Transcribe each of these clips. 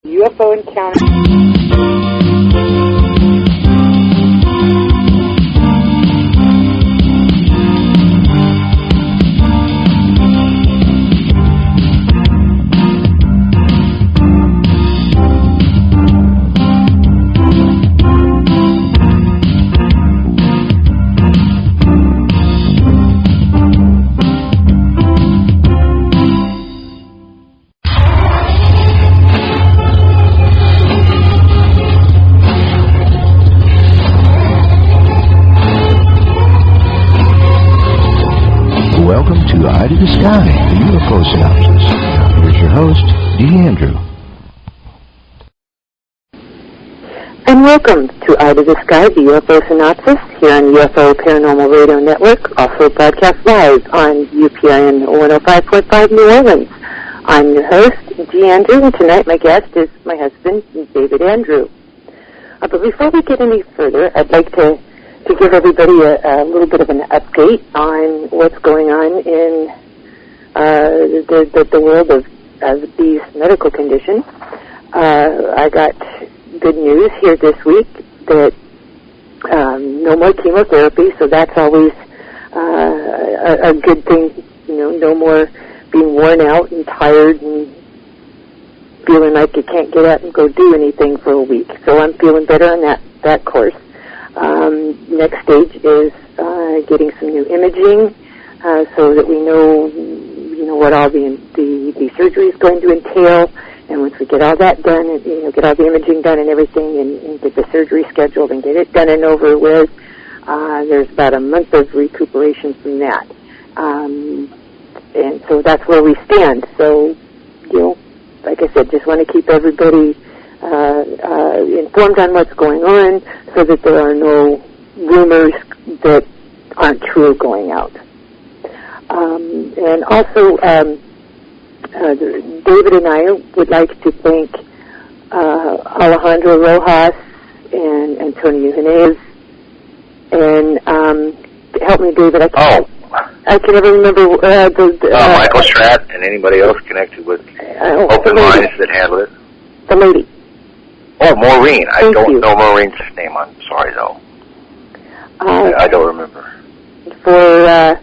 UFO encounter. Welcome to Eye to the Sky, the UFO Synopsis. Here's your host, Andrew. And welcome to Eye to the Sky, the UFO Synopsis, here on UFO Paranormal Radio Network, also broadcast live on UPRN 105.5 New Orleans. I'm your host, Andrew, and tonight my guest is my husband, David Andrew. But before we get any further, I'd like to give everybody a little bit of an update on what's going on in the world of these medical conditions. I got good news here this week that no more chemotherapy, so that's always a good thing. No more being worn out and tired and feeling like you can't get up and go do anything for a week. So I'm feeling better on that course. Next stage is getting some new imaging so that we know what all the surgery is going to entail. And once we get all that done, and, get all the imaging done and everything, and get the surgery scheduled and get it done and over with, there's about a month of recuperation from that. And so that's where we stand. So, like I said, just want to keep everybody informed on what's going on so that there are no rumors that aren't true going out. And also, David and I would like to thank Alejandro Rojas and Antonio Jimenez and help me, David. I can never remember Michael Schratt and anybody else connected with Open Minds that handle it. The lady. Oh, Maureen. I Thank don't you. know Maureen's name. I'm sorry, though. I don't remember. For,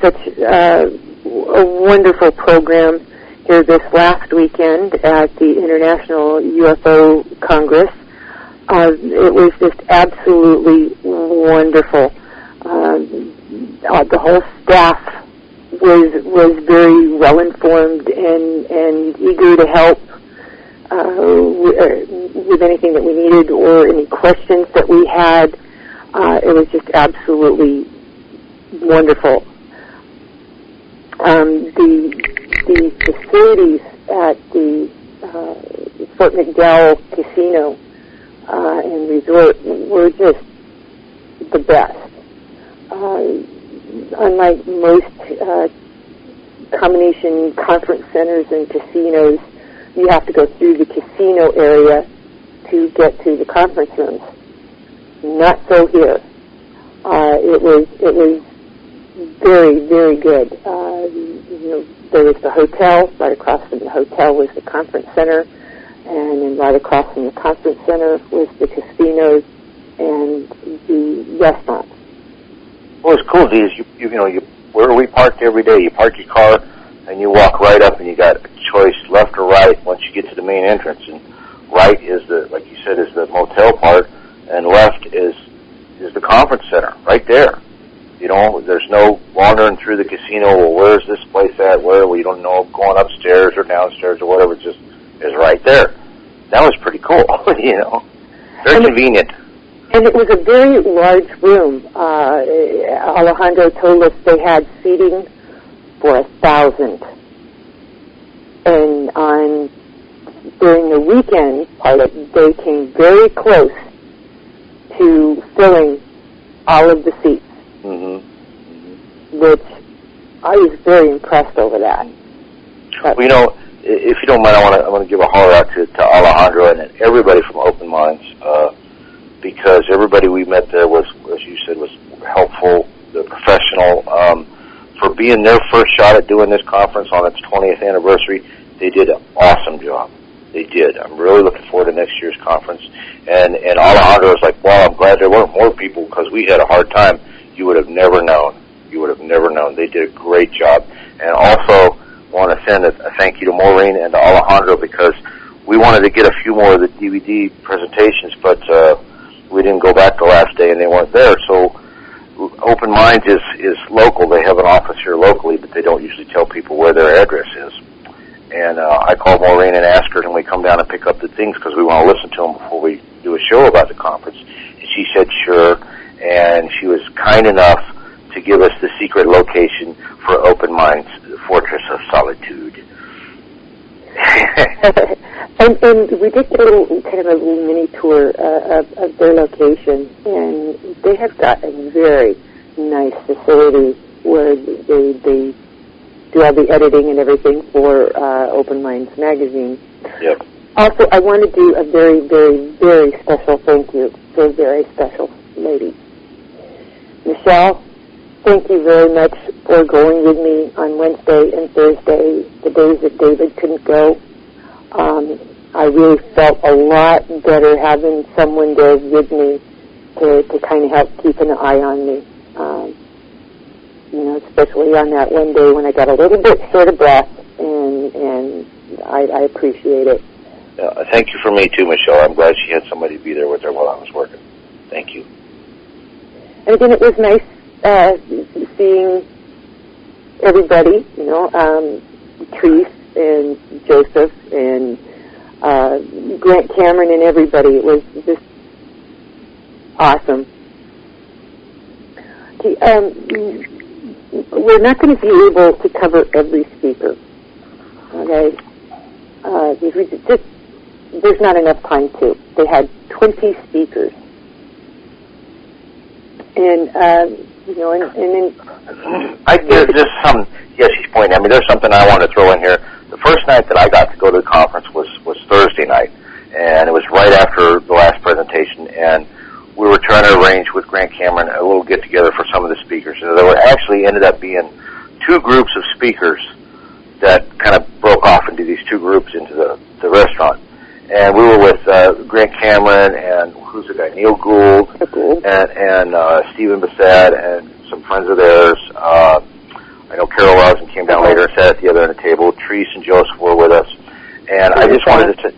such a wonderful program here this last weekend at the International UFO Congress. It was just absolutely wonderful. The whole staff was very well informed and eager to help with anything that we needed or any questions that we had. It was just absolutely wonderful. The facilities at the Fort McDowell Casino and Resort were just the best. Unlike most combination conference centers and casinos, you have to go through the casino area to get to the conference rooms. Not so here. It was very, very good. There was the hotel. Right across from the hotel was the conference center, and then right across from the conference center was the casinos and the restaurant. Well, it's cool, Dee. Where we parked every day, you park your car and you walk right up, and you got a choice left or right once you get to the main entrance. And right is like you said, is the motel part, and left is the conference center right there. There's no wandering through the casino. Well, where's this place at? Where? Well, you don't know going upstairs or downstairs or whatever. It just is right there. That was pretty cool. Very convenient. And it was a very large room. Alejandro told us they had seating for 1,000. And during the weekend part, they came very close to filling all of the seats, which I was very impressed over that. Well, if you don't mind, I want to give a holler out to Alejandro and everybody from Open Minds, because everybody we met there was, as you said, was helpful, the professional. For being their first shot at doing this conference on its 20th anniversary, they did an awesome job. They did. I'm really looking forward to next year's conference. And Alejandro was like, well, I'm glad there weren't more people because we had a hard time. You would have never known. You would have never known. They did a great job. And also want to send a thank you to Maureen and to Alejandro because we wanted to get a few more of the DVD presentations, but we didn't go back the last day and they weren't there. So Open Minds is local. They have an office here locally, but they don't usually tell people where their address is. And I called Maureen and asked her, can we come down and pick up the things because we want to listen to them before we do a show about the conference. And she said sure, and she was kind enough to give us the secret location for Open Minds, the Fortress of Solitude. and we did get a little mini tour of their location, and they have got a very nice facility where they do all the editing and everything for Open Minds magazine. Yep. Also, I want to do a very, very, very special thank you to a very special lady. Michelle, thank you very much for going with me on Wednesday and Thursday, the days that David couldn't go. I really felt a lot better having someone there with me to kind of help keep an eye on me. Especially on that one day when I got a little bit short of breath, and I appreciate it. Thank you for me too, Michelle. I'm glad she had somebody to be there with her while I was working. Thank you. And again, it was nice seeing everybody, Treese and Joseph and Grant Cameron and everybody. It was just awesome. We're not going to be able to cover every speaker, okay? There's not enough time to. They had 20 speakers. And, there's just some, yes, he's pointing at me. There's something I want to throw in here. The first night that I got to go to the conference was Thursday night, and it was right after the last presentation, and we were trying to arrange with Grant Cameron a little get-together for some of the speakers. And there were actually ended up being two groups of speakers that kind of broke off into these two groups into the restaurant. And we were with Grant Cameron and who's the guy, Neil Gould, and Stephen Bassett and some friends of theirs. I know Carol Rosen came down later and sat at the other end of the table. Treese and Joseph were with us. And I just wanted to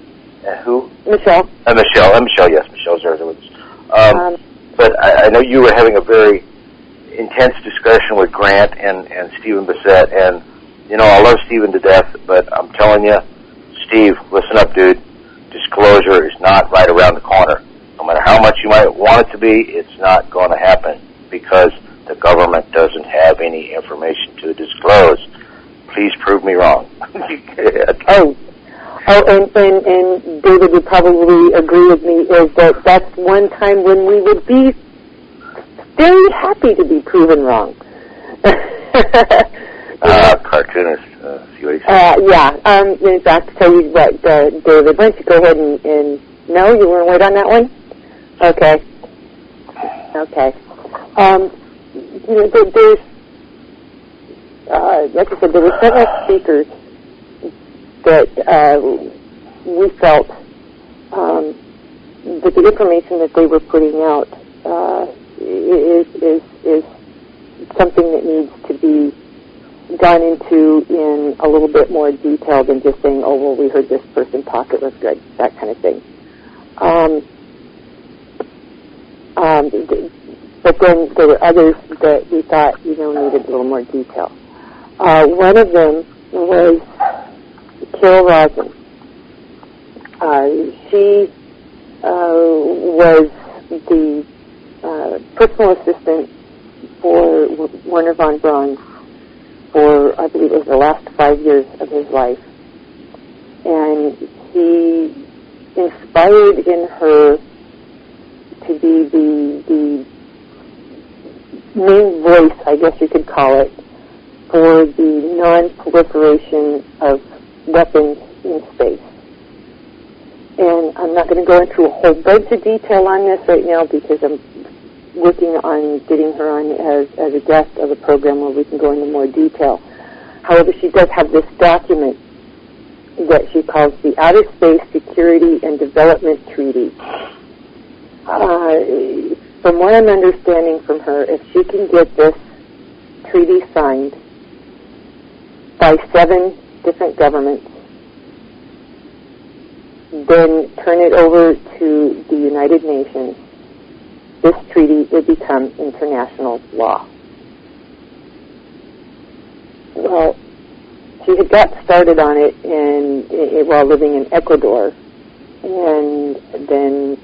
who? Michelle. Michelle, yes. Michelle's there with us. But I know you were having a very intense discussion with Grant and Stephen Bassett. And, I love Stephen to death, but I'm telling you, Steve, listen up, dude. Disclosure is not right around the corner. No matter how much you might want it to be, it's not going to happen because the government doesn't have any information to disclose. Please prove me wrong. and David would probably agree with me is that that's one time when we would be very happy to be proven wrong. Cartoonist, see what he says? In fact, to tell you what, David, why don't you go ahead and no, you want to wait on that one? Okay. There's, like I said, there were several speakers that we felt that the information that they were putting out is something that needs to be gone into in a little bit more detail than just saying, oh, well, we heard this person talk, it was good, that kind of thing. But then there were others that we thought, needed a little more detail. One of them was Carol Rosen. She was the personal assistant for Werner von Braun for, I believe it was the last 5 years of his life. And he inspired in her to be the main voice, I guess you could call it, for the non-proliferation of weapons in space. And I'm not going to go into a whole bunch of detail on this right now because I'm working on getting her on as a guest of a program where we can go into more detail. However, she does have this document that she calls the Outer Space Security and Development Treaty. From what I'm understanding from her, if she can get this treaty signed by 7 different governments, then turn it over to the United Nations, this treaty would become international law. Well, she had got started on it while living in Ecuador, and then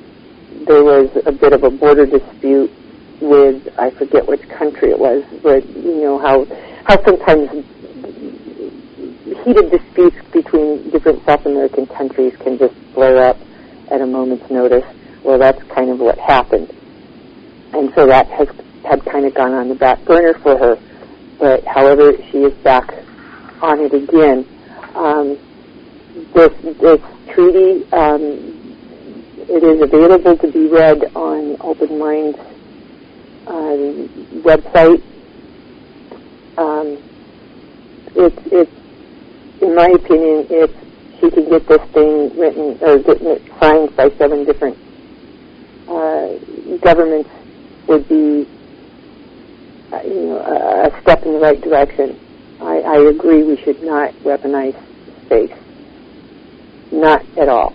there was a bit of a border dispute with, I forget which country it was, but you know how sometimes heated disputes between different South American countries can just flare up at a moment's notice. Well, that's kind of what happened. And so that had kind of gone on the back burner for her. But, however, she is back on it again. This treaty, it is available to be read on Open Mind's website. It's, in my opinion, if she can get this thing written or getting it signed by 7 different governments, would be a step in the right direction. I agree we should not weaponize space. Not at all.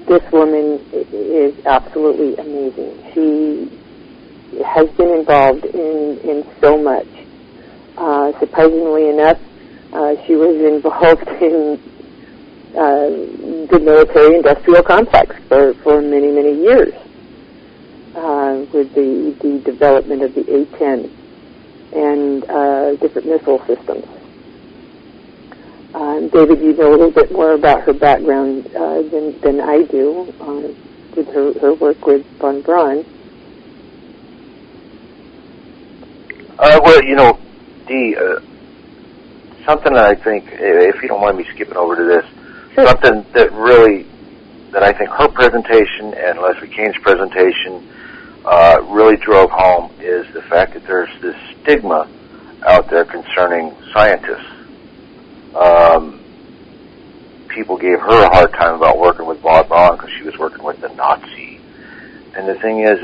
This woman is absolutely amazing. She has been involved in so much. Surprisingly enough, she was involved in the military-industrial complex for many, many years with the development of the A-10 and different missile systems. David, you know a little bit more about her background than I do with her work with von Braun. Well, you know, Dee, something that I think, if you don't mind me skipping over to this, sure. Something that I think her presentation and Leslie Kane's presentation really drove home is the fact that there's this stigma out there concerning scientists. People gave her a hard time about working with von Braun because she was working with the Nazi. And the thing is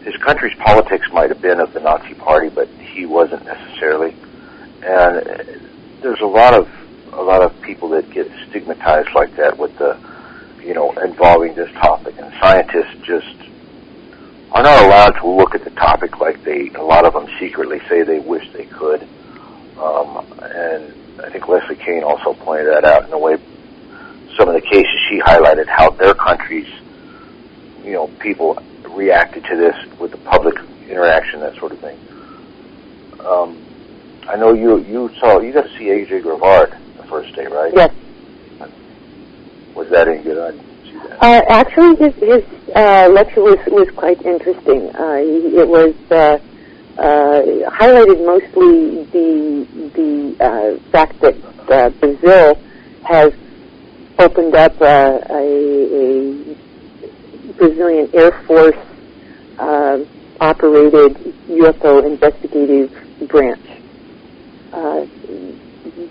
his country's politics might have been of the Nazi party, but he wasn't necessarily. And there's a lot of people that get stigmatized like that with the, involving this topic. And scientists just are not allowed to look at the topic like a lot of them secretly say they wish they could. And I think Leslie Kane also pointed that out in the way some of the cases she highlighted, how their countries, people reacted to this with the public interaction, that sort of thing. I know you got to see A.J. Grevard the first day, right? Yes. Was that any good? I didn't see that. Actually, his lecture was quite interesting. It was highlighted mostly the fact that Brazil has opened up a Brazilian Air Force operated UFO investigative branch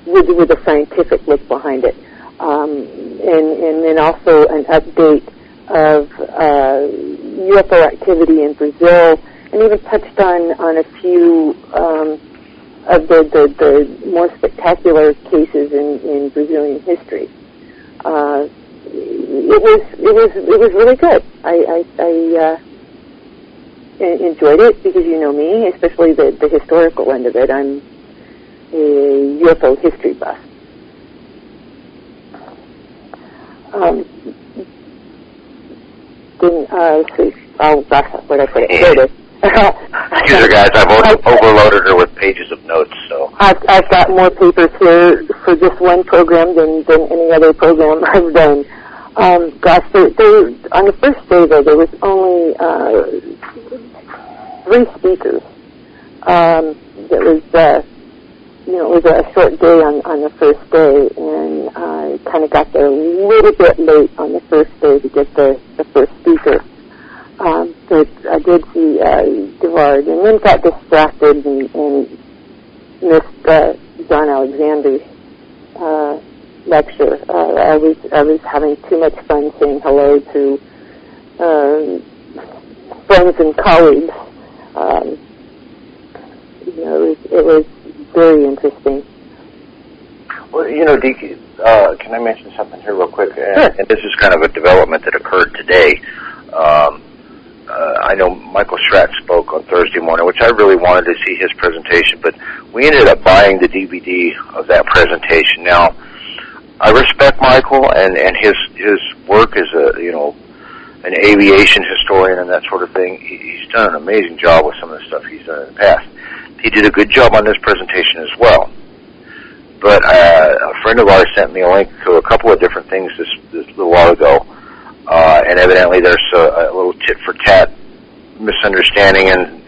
with a scientific look behind it, and then also an update of UFO activity in Brazil, and even touched on a few of the more spectacular cases in Brazilian history. It was really good. I enjoyed it because you know me, especially the historical end of it. I'm a UFO history buff. Oh gosh, where'd I put it? There it is. Excuse her, guys. I've overloaded her with pages of notes. So I've got more papers here for just one program than any other program I've done. Gosh, on the first day though, there was only 3 speakers. It was a short day on the first day, and I kind of got there a little bit late on the first day to get the first speaker. But I did see Devard, and then got distracted and missed John Alexander's lecture. I was having too much fun saying hello to friends and colleagues. It was very interesting. Well, Deke, can I mention something here real quick? Sure. And this is kind of a development that occurred today. I know Michael Schratt spoke on Thursday morning, which I really wanted to see his presentation, but we ended up buying the DVD of that presentation. Now, I respect Michael and his work as an aviation historian and that sort of thing. He's done an amazing job with some of the stuff he's done in the past. He did a good job on this presentation as well. But a friend of ours sent me a link to a couple of different things this little while ago, and evidently there's a little tit-for-tat misunderstanding and,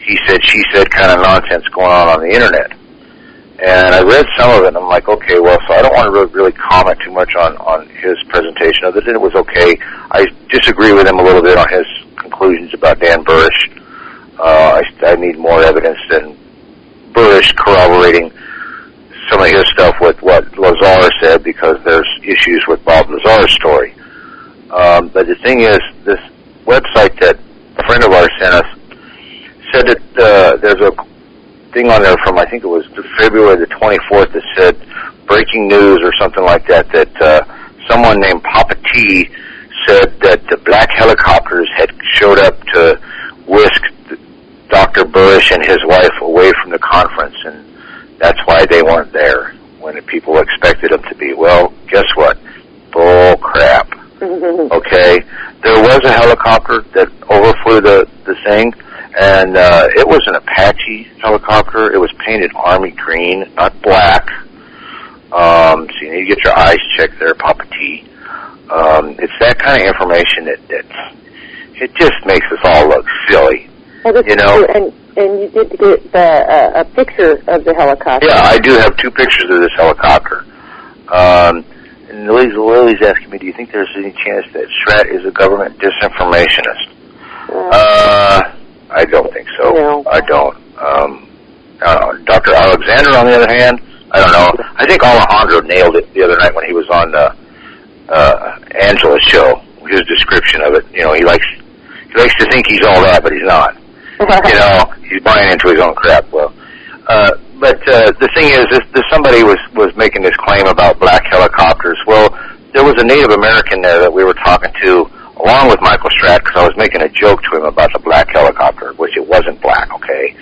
he said, she said kind of nonsense going on the Internet. And I read some of it, and I'm like, okay, well, so I don't want to really comment too much on his presentation, other than it was okay. I disagree with him a little bit on his conclusions about Dan Burrish. I need more evidence than Burrish corroborating some of his stuff with what Lazar said, because there's issues with Bob Lazar's story. But the thing is, this website that a friend of ours sent us said that there's a thing on there from, I think it was February the 24th, that said breaking news or something like that, that someone named Papa T said that the black helicopters had showed up to whisk Dr. Burrish and his wife away from the conference, and that's why they weren't there when the people expected them to be. Well, guess what? Bull crap. Okay? There was a helicopter that overflew the thing, and it was an Apache helicopter. It was painted army green, not black. So you need to get your eyes checked there, Papa T. It's that kind of information that it just makes us all look silly. Well, and you did get a picture of the helicopter. Yeah, I do have two pictures of this helicopter. And Lily's asking me, do you think there's any chance that Schratt is a government disinformationist? I don't think so. No. I don't. Dr. Alexander, on the other hand, I don't know. I think Alejandro nailed it the other night when he was on Angela's show. His description of it, he likes to think he's all that, but he's not. He's buying into his own crap. Well, but the thing is, this somebody was making this claim about black helicopters. Well, there was a Native American there that we were talking to, along with Michael Schratt, because I was making a joke to him about the black helicopter, which it wasn't black, okay?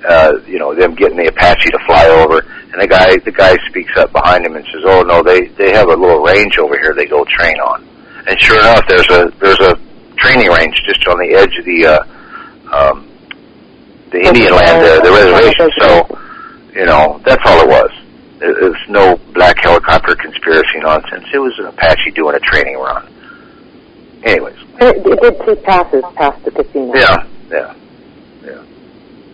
Them getting the Apache to fly over, and the guy speaks up behind him and says, "Oh no, they have a little range over here they go train on." And sure enough, there's a training range just on the edge of the Indian land, the reservation. So, that's all it was. It was no black helicopter conspiracy nonsense. It was an Apache doing a training run. Anyways. It did two passes past the casino. Yeah.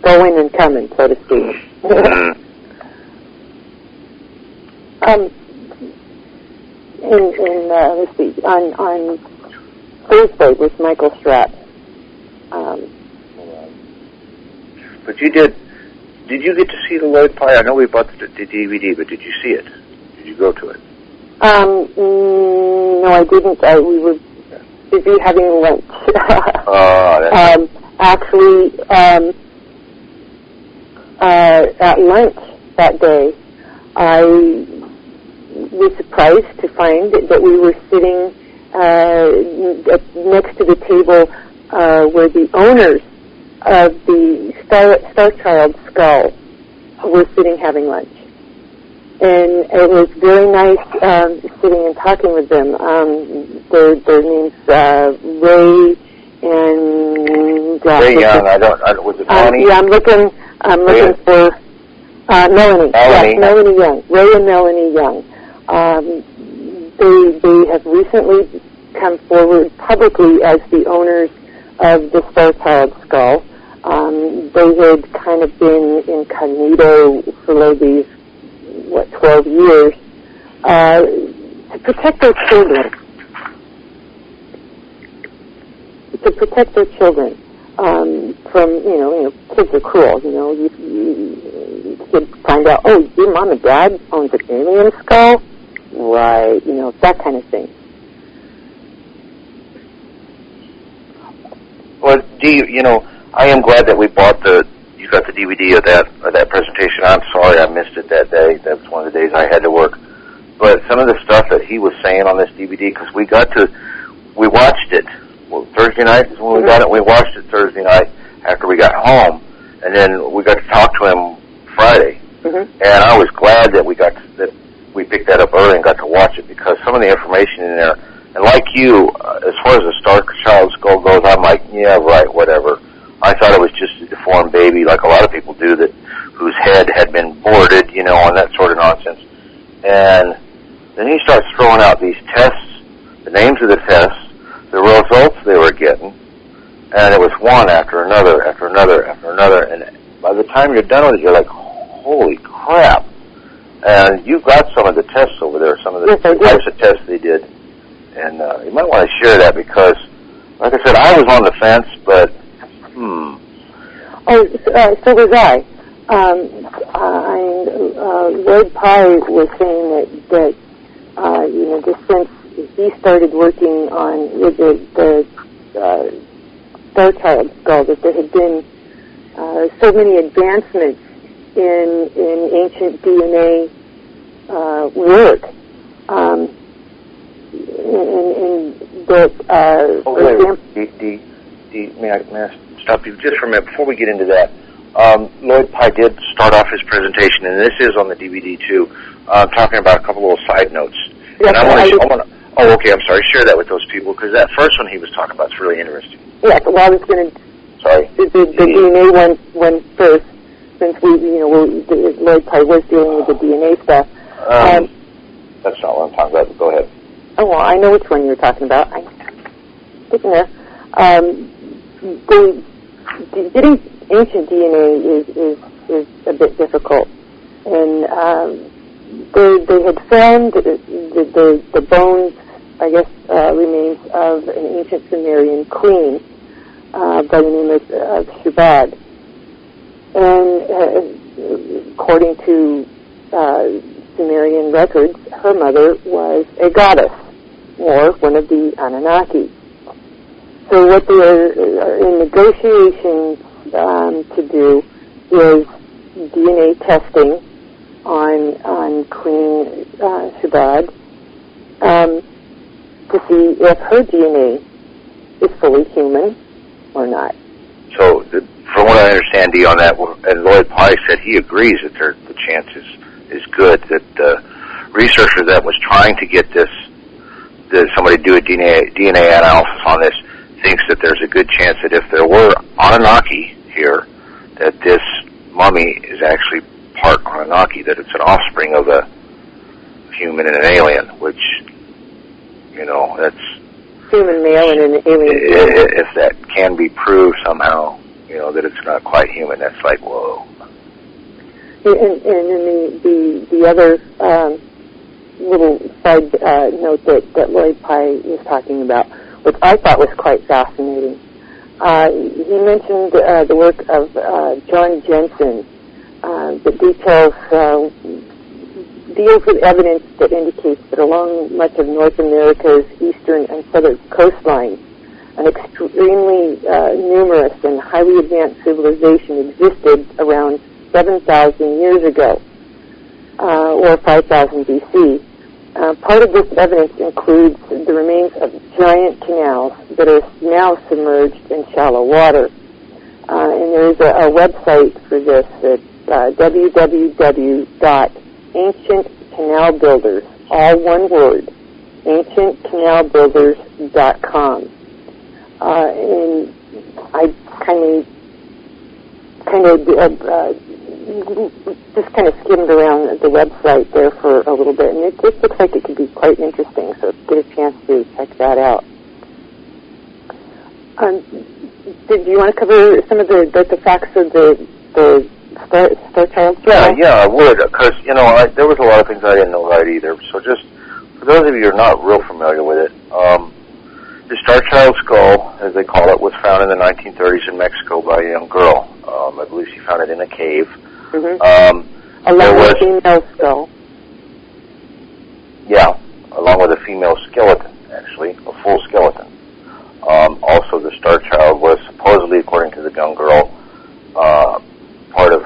Going and coming, so to speak. Mm-hmm. Let's see, on Thursday with Michael Schratt. But you did you get to see the Lloyd Pye? I know we bought the DVD, but did you see it? Did you go to it? No, I didn't. We were busy having lunch. Actually, at lunch that day, I was surprised to find that we were sitting next to the table where the owners of the Star Child skull were sitting having lunch. And it was very nice sitting and talking with them. Their names Ray and Ray Young. I don't. Was it Melanie? Yeah, I'm looking for Melanie. Yes, Melanie Young. Ray and Melanie Young. They have recently come forward publicly as the owners of the Star Child skull. They had kind of been incognito for these 12 years to protect their children. From kids are cruel. You could find out, oh, your mom and dad owns an alien skull. right, that kind of thing. Well, I am glad that you got the DVD of that presentation. I'm sorry I missed it that day. That was one of the days I had to work. But some of the stuff that he was saying on this DVD, because we watched it. Well, Thursday night is when we got it. We watched it Thursday night after we got home, and then we got to talk to him Friday. And I was glad that we picked that up early and got to watch it, because some of the information in there, and like you, as far as the Star Child skull goes, I'm like, yeah, right, whatever. I thought it was just a deformed baby, like a lot of people do, whose head had been boarded, and that sort of nonsense. And then he starts throwing out these tests, the names of the tests, the results they were getting, and it was one after another, after another, after another. And by the time you're done with it, you're like, holy crap. And you've got some of the tests over there, some of the types of tests they did. And you might want to share that, because, like I said, I was on the fence, but, Oh, so was I. Lloyd Pye was saying that just since he started working with the Star Child skull, that there had been so many advancements in ancient DNA work, and that, for example... May I stop you just for a minute before we get into that? Lloyd Pye did start off his presentation, and this is on the DVD too, talking about a couple little side notes. Yes, and I want to. Oh, okay. I'm sorry. Share that with those people, because that first one he was talking about is really interesting. Yes. Well, I was going to. Sorry. The DNA one first, since Lloyd Pye was dealing with the DNA stuff. That's not what I'm talking about. But go ahead. Oh well, I know which one you were talking about. I'm getting there. Getting ancient DNA is a bit difficult, and they had found the bones, I guess, remains of an ancient Sumerian queen by the name of Shubad, and according to Sumerian records, her mother was a goddess, or one of the Anunnaki. So what they are in negotiations to do is DNA testing on Queen Shubad to see if her DNA is fully human or not. So, from what I understand, Dee, on that, and Lloyd Pye said he agrees that the chance is good, that the researcher that was trying to get that somebody do a DNA analysis on this, thinks that there's a good chance that if there were Anunnaki here, that this mummy is actually part Anunnaki, that it's an offspring of a human and an alien, which, that's... Human male and an alien. If that can be proved somehow, that it's not quite human, that's like, whoa. And then the other little side note that Lloyd Pye was talking about, which I thought was quite fascinating. He mentioned the work of John Jensen that deals with evidence that indicates that along much of North America's eastern and southern coastline, an extremely numerous and highly advanced civilization existed around 7,000 years ago, or 5,000 BC. Part of this evidence includes the remains of giant canals that are now submerged in shallow water. And there is a website for this at www.ancientcanalbuilders, all one word, ancientcanalbuilders.com. And I just kind of skimmed around the website there for a little bit, and it just looks like it could be quite interesting, so get a chance to check that out. Did you want to cover some of the facts of the Star Child? Yeah, I would, because, there was a lot of things I didn't know right either, so just, for those of you who are not real familiar with it, the Star Child skull, as they call it, was found in the 1930s in Mexico by a young girl. I believe she found it in a cave. A female skull. Yeah, along with a female skeleton, actually, a full skeleton. Also, the Star Child was supposedly, according to the young girl, part of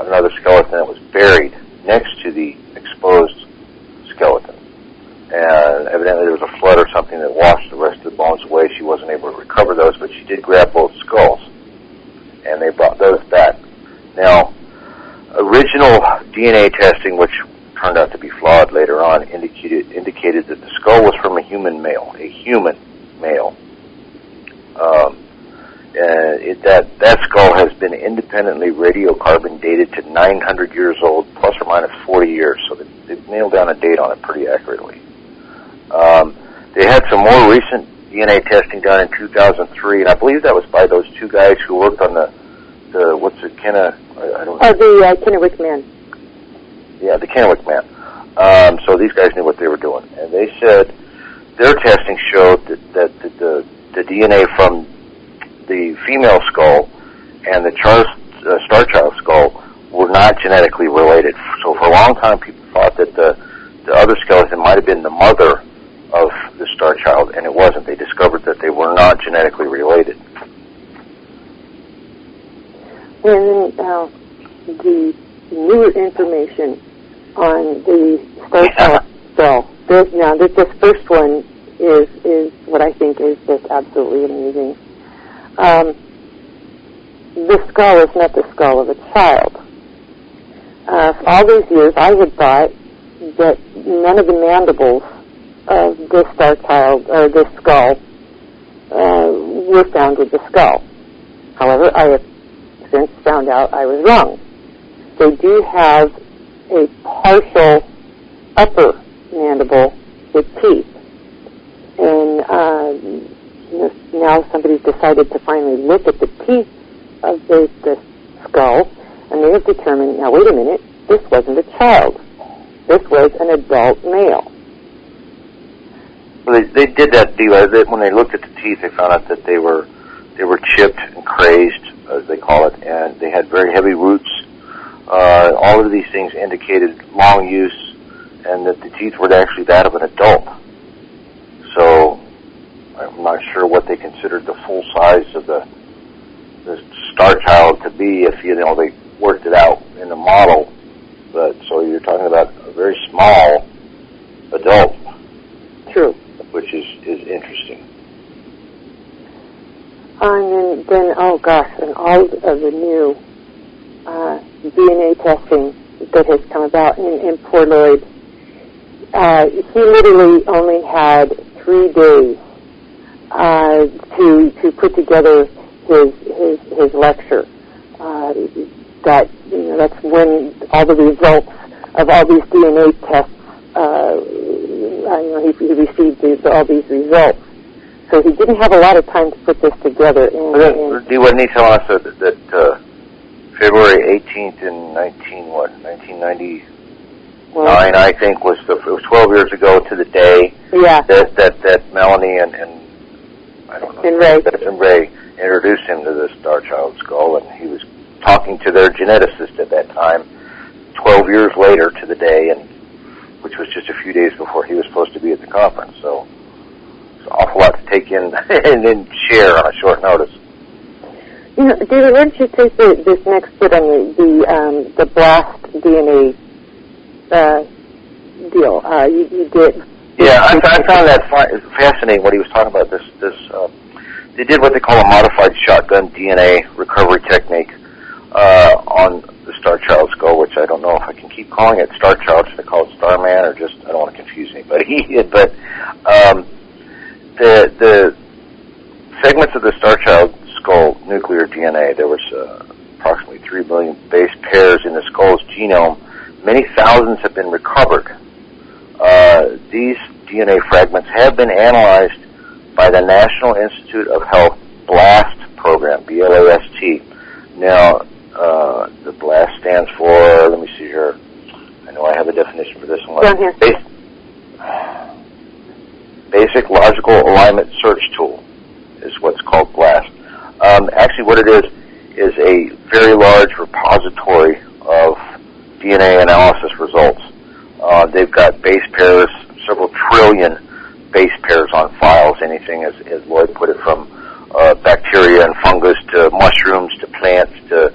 another skeleton that was buried next to the exposed skeleton. And evidently there was a flood or something that washed the rest of the bones away. She wasn't able to recover those, but she did grab both skulls, and they brought those back. Now, original DNA testing, which turned out to be flawed later on, indicated that the skull was from a human male. That skull has been independently radiocarbon dated to 900 years old, plus or minus 40 years, so they've nailed down a date on it pretty accurately. They had some more recent DNA testing done in 2003, and I believe that was by those two guys who worked on the Kennewick Man. Yeah, the Kennewick Man. So these guys knew what they were doing, and they said their testing showed that the DNA from the female skull and the Star Child skull were not genetically related. So for a long time, people thought that the other skeleton might have been the mother of the Star Child, and it wasn't. They discovered that they were not genetically related. And the newer information on the Star Child skull. This first one is what I think is just absolutely amazing. The skull is not the skull of a child. For all these years, I had thought that none of the mandibles of this Star Child, or this skull, were found with the skull. However, I have since found out I was wrong. They do have a partial upper mandible with teeth. And now somebody's decided to finally look at the teeth of the skull, and they have determined, now wait a minute, this wasn't a child. This was an adult male. Well, they did that deal. When they looked at the teeth, they found out that they were chipped and crazed, as they call it, and they had very heavy roots. All of these things indicated long use, and that the teeth were actually that of an adult. So I'm not sure what they considered the full size of the Star Child to be if they worked it out in the model. But so you're talking about a very small adult. True. Which is interesting. And then oh gosh, and all of the new DNA testing that has come about in poor Lloyd. He literally only had 3 days to put together his lecture. That's when all the results of all these DNA tests. He received all these results. So he didn't have a lot of time to put this together. Wasn't he telling us that February 18th in 1999, I think, it was 12 years ago to the day. Yeah. That Melanie and I don't know. And Ray introduced him to the Star Child skull, and he was talking to their geneticist at that time. 12 years later to the day, and which was just a few days before he was supposed to be at the conference. So it's an awful lot to take in and then share on a short notice. David, why don't you take this next bit on the blast DNA deal? You did. Yeah, I found that fascinating. What he was talking about. They did what they call a modified shotgun DNA recovery technique on the Star Child skull, which I don't know if I can keep calling it Star Child. Should I call it Starman, or just, I don't want to confuse anybody. But the segments of the Star Child skull nuclear DNA, there was approximately 3 billion base pairs in the skull's genome. Many thousands have been recovered. These DNA fragments have been analyzed by the National Institute of Health BLAST program, BLAST. Now, the BLAST stands for, let me see here, I know I have a definition for this one. Down here. Basic Logical Alignment Search Tool is what's called BLAST. Actually, what it is a very large repository of DNA analysis results. They've got base pairs several trillion base pairs on files, anything, as Lloyd put it, from bacteria and fungus to mushrooms to plants to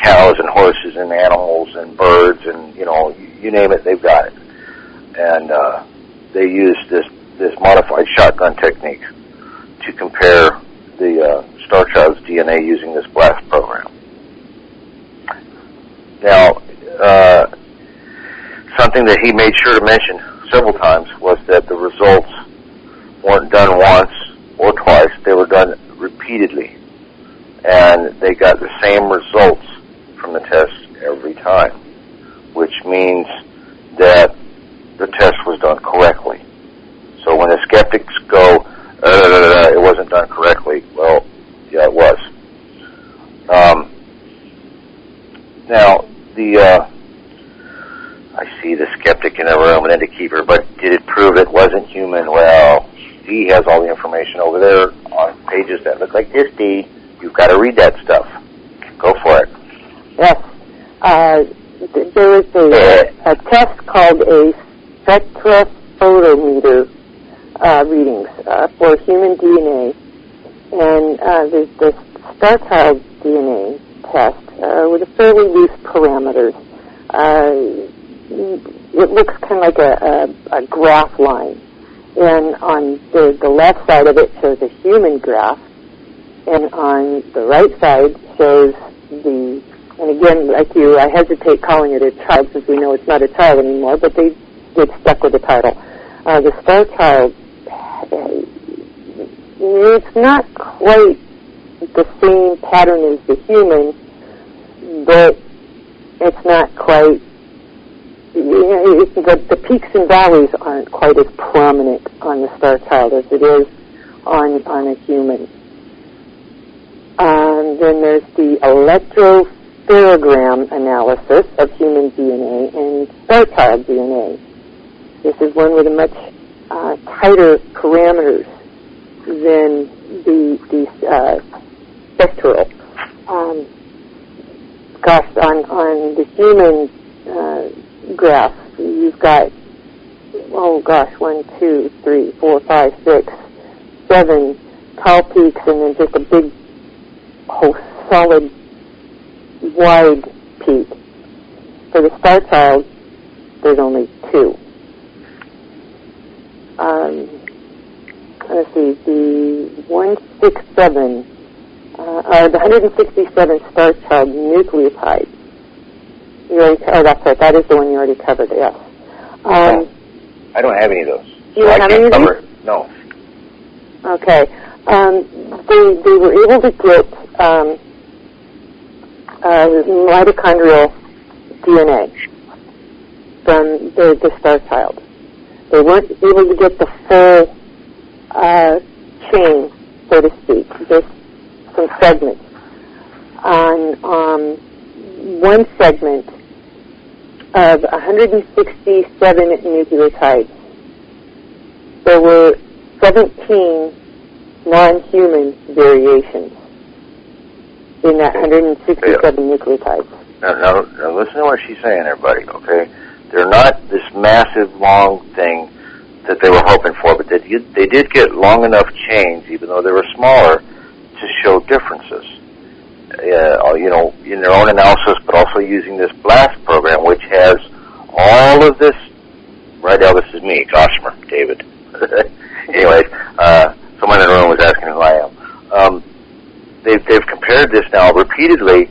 cows and horses and animals and birds and, you name it, they've got it. And they use this modified shotgun technique to compare the Star Child's DNA using this BLAST program. Now, something that he made sure to mention several times was that the results weren't done once or twice, they were done repeatedly. And they got the same results from the test every time, which means that the test was done correctly. So when the skeptics go, it wasn't done correctly, well, yeah, it was. Now, I see the skeptic in the room, an indicator, but did it prove it wasn't human? Well, he has all the information over there on pages that look like this, Dee. You've got to read that stuff. Go for it. Yes. There was a test called a spectrophotometer readings for human DNA, and the Star Child DNA test with a fairly loose parameters. It looks kind of like a graph line, and on the left side of it shows a human graph, and on the right side shows and again, like you, I hesitate calling it a child since we know it's not a child anymore, but they get stuck with the title. The Star Child, it's not quite the same pattern as the human, but it's not quite, the peaks and valleys aren't quite as prominent on the Star Child as it is on a human. Then there's the electropherogram analysis of human DNA and Star Child DNA. This is one with a much tighter parameters than the spectral. On the human graph, you've got 1, 2, 3, 4, 5, 6, 7 tall peaks, and then just a big, solid, wide peak. For the Star Child, there's only 2. Let's see, the 167, the 167 Star Child nucleotides. That's right, that is the one you already covered, yes. I don't have any of those. You don't have any of those? No. Okay. They were able to get mitochondrial DNA from the Star Child. They weren't able to get the full chain, so to speak, just some segments. On one segment of 167 nucleotides, there were 17 non-human variations in that 167 nucleotides. Now, listen to what she's saying, everybody, okay? They're not this massive, long thing that they were hoping for, but they did get long enough chains, even though they were smaller, to show differences. In their own analysis, but also using this BLAST program, which has all of this. Right now, this is me, Gossamer, David. Anyways, someone in the room was asking who I am. They've compared this now repeatedly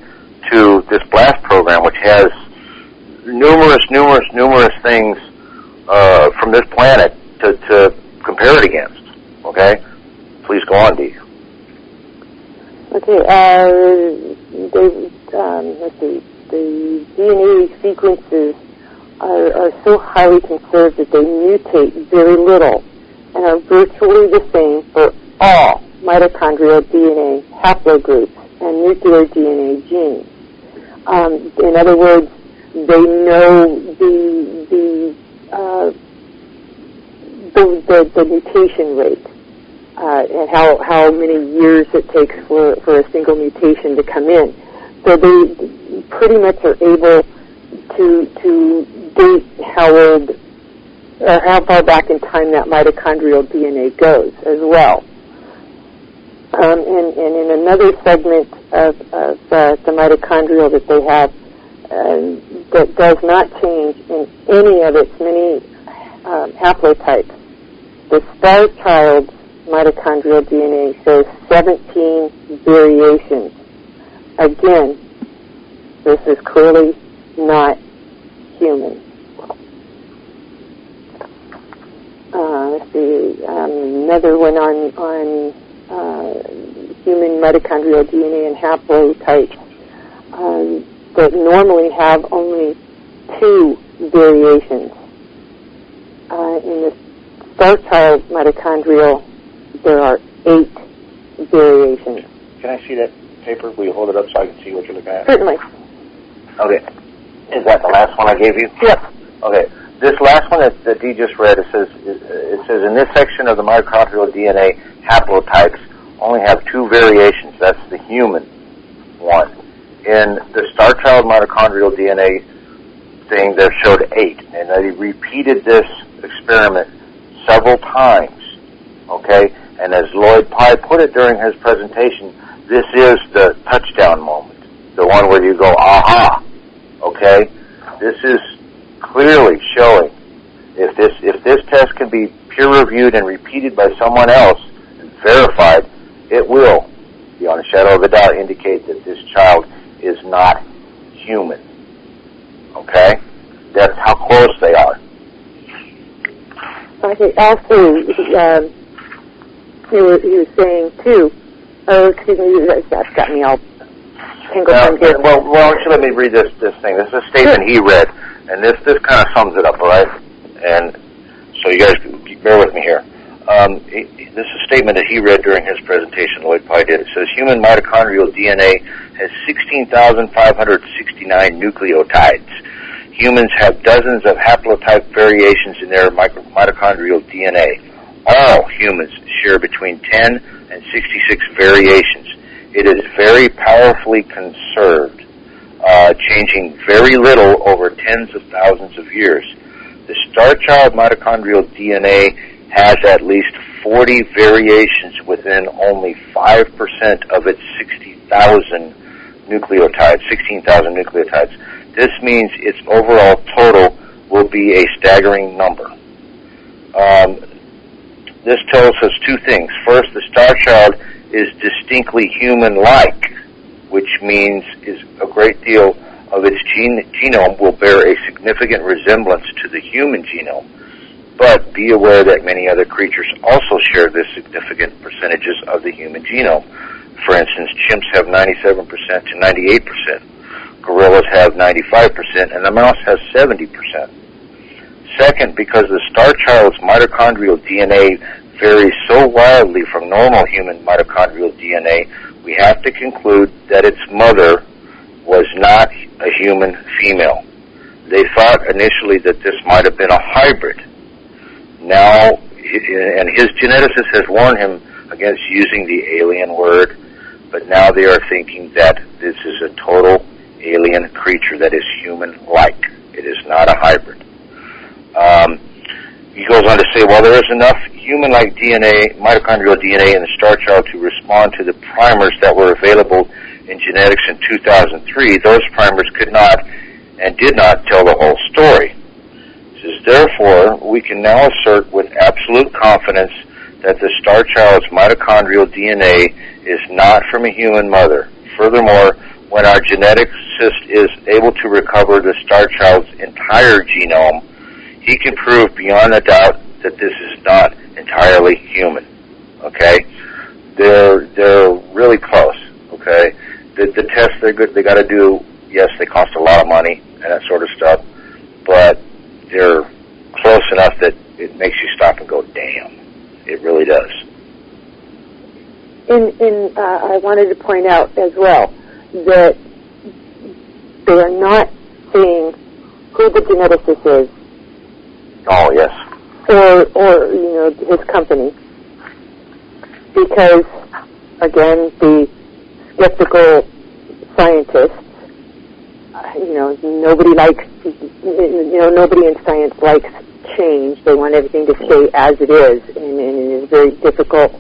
to this BLAST program, which has numerous things from this planet to compare it against. Okay? Please go on, Dee. Okay, let's see. The DNA sequences are so highly conserved that they mutate very little and are virtually the same for all mitochondrial DNA haplogroups and nuclear DNA genes. In other words, they know the mutation rate. And how many years it takes for a single mutation to come in. So they pretty much are able to date how old or how far back in time that mitochondrial DNA goes as well. And in another segment of the mitochondrial that they have that does not change in any of its many haplotypes, the star child's mitochondrial DNA shows 17 variations. Again, this is clearly not human. Let's see, another one on human mitochondrial DNA and haplotypes that normally have only 2 variations. In the star child mitochondrial, there are 8 variations. Can I see that paper? Will you hold it up so I can see what you're looking at? Certainly. Okay. Is that the last one I gave you? Yep. Okay. This last one that Dee just read, it says in this section of the mitochondrial DNA, haplotypes only have 2 variations. That's the human one. In the star child mitochondrial DNA thing, they showed 8, and they repeated this experiment several times. Okay, and as Lloyd Pye put it during his presentation, this is the touchdown moment, the one where you go, aha. Okay, this is clearly showing if this test can be peer-reviewed and repeated by someone else and verified, it will, beyond a shadow of a doubt, indicate that this child is not human. Okay? That's how close they are. Okay, also, he was saying, too, excuse me, that's got me all tangled from here. Well, why don't you let me read this thing. This is a statement he read, and this kind of sums it up, all right? And so you guys bear with me here. This is a statement that he read during his presentation, Lloyd Pye did. It says, human mitochondrial DNA has 16,569 nucleotides. Humans have dozens of haplotype variations in their mitochondrial DNA. All humans share between 10 and 66 variations. It is very powerfully conserved, changing very little over tens of thousands of years. The star child mitochondrial DNA has at least 40 variations within only 5% of its 16,000 nucleotides. This means its overall total will be a staggering number. This tells us 2 things. First, the star child is distinctly human-like, which means is a great deal of its genome will bear a significant resemblance to the human genome. But be aware that many other creatures also share this significant percentages of the human genome. For instance, chimps have 97% to 98%. Gorillas have 95%, and the mouse has 70%. Second, because the star child's mitochondrial DNA varies so wildly from normal human mitochondrial DNA, we have to conclude that its mother was not a human female. They thought initially that this might have been a hybrid. Now, and his geneticist has warned him against using the alien word, but now they are thinking that this is a total alien creature that is human-like. It is not a hybrid. He goes on to say, while there is enough human-like DNA, mitochondrial DNA in the star child to respond to the primers that were available in genetics in 2003, those primers could not and did not tell the whole story. He says, therefore, we can now assert with absolute confidence that the star child's mitochondrial DNA is not from a human mother. Furthermore, when our geneticist is able to recover the star child's entire genome, he can prove beyond a doubt that this is not entirely human. Okay, they're really close. Okay, the tests they got to do. Yes, they cost a lot of money and that sort of stuff, but they're close enough that it makes you stop and go, "Damn!" It really does. I wanted to point out as well that they are not saying who the geneticist is. Oh, yes. Or his company. Because, again, the skeptical scientists, nobody in science likes change. They want everything to stay as it is, and it is very difficult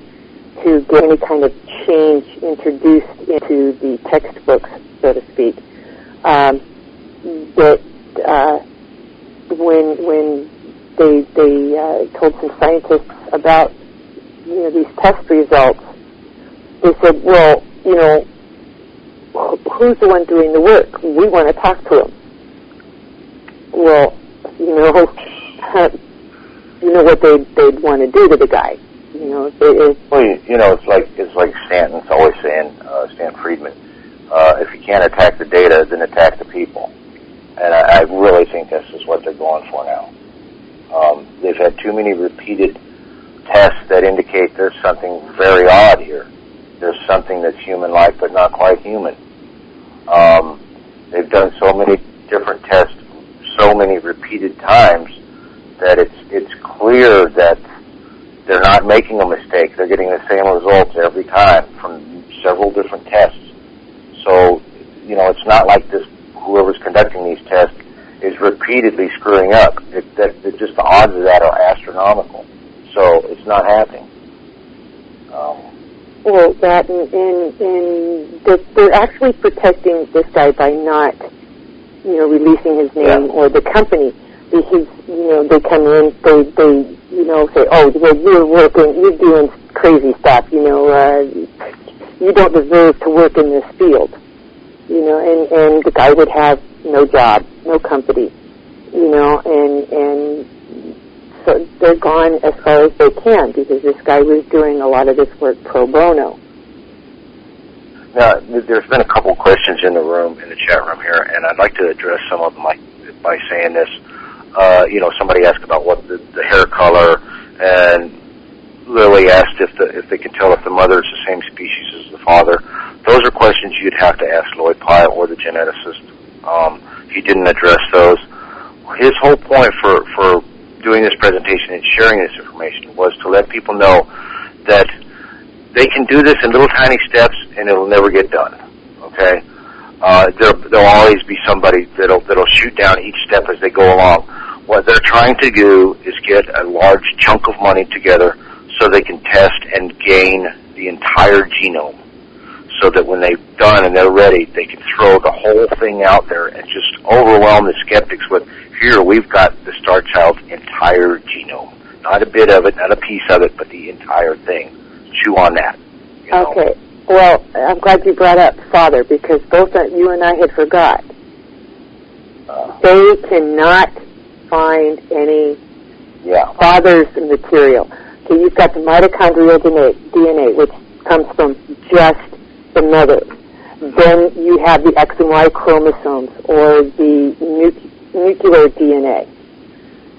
to get any kind of change introduced into the textbooks, so to speak. When they told some scientists about these test results, they said, well, who's the one doing the work? We want to talk to him. Well, you know what they'd want to do to the guy. It's like Stanton's always saying, Stan Friedman, if you can't attack the data, then attack the people. And I really think this is what they're going for now. They've had too many repeated tests that indicate there's something very odd here. There's something that's human-like but not quite human. They've done so many different tests so many repeated times that it's clear that they're not making a mistake. They're getting the same results every time from several different tests. So, it's not like whoever's conducting these tests is repeatedly screwing up. Just the odds of that are astronomical. So it's not happening. Well, that and they're actually protecting this guy by not, releasing his name or the company. They come in, they say, oh, well, you're doing crazy stuff, you don't deserve to work in this field, and the guy would have no job, no company, and so they're gone as far as they can because this guy was doing a lot of this work pro bono. Now, there's been a couple questions in the chat room here, and I'd like to address some of them by saying this. Somebody asked about what the hair color, and Lily asked if they can tell if the mother is the same species as the father. Those are questions you'd have to ask Lloyd Pye or the geneticist. He didn't address those. His whole point for doing this presentation and sharing this information was to let people know that they can do this in little tiny steps and it'll never get done. Okay? There'll always be somebody that'll shoot down each step as they go along. What they're trying to do is get a large chunk of money together so they can test and gain the entire genome, so that when they've done and they're ready, they can throw the whole thing out there and just overwhelm the skeptics with, here, we've got the Star Child's entire genome. Not a bit of it, not a piece of it, but the entire thing. Chew on that. Okay. Well, I'm glad you brought up father, because both you and I had forgot. They cannot find any father's material. Okay, you've got the mitochondrial DNA, which comes from just the mother. Then you have the X and Y chromosomes, or the nuclear DNA.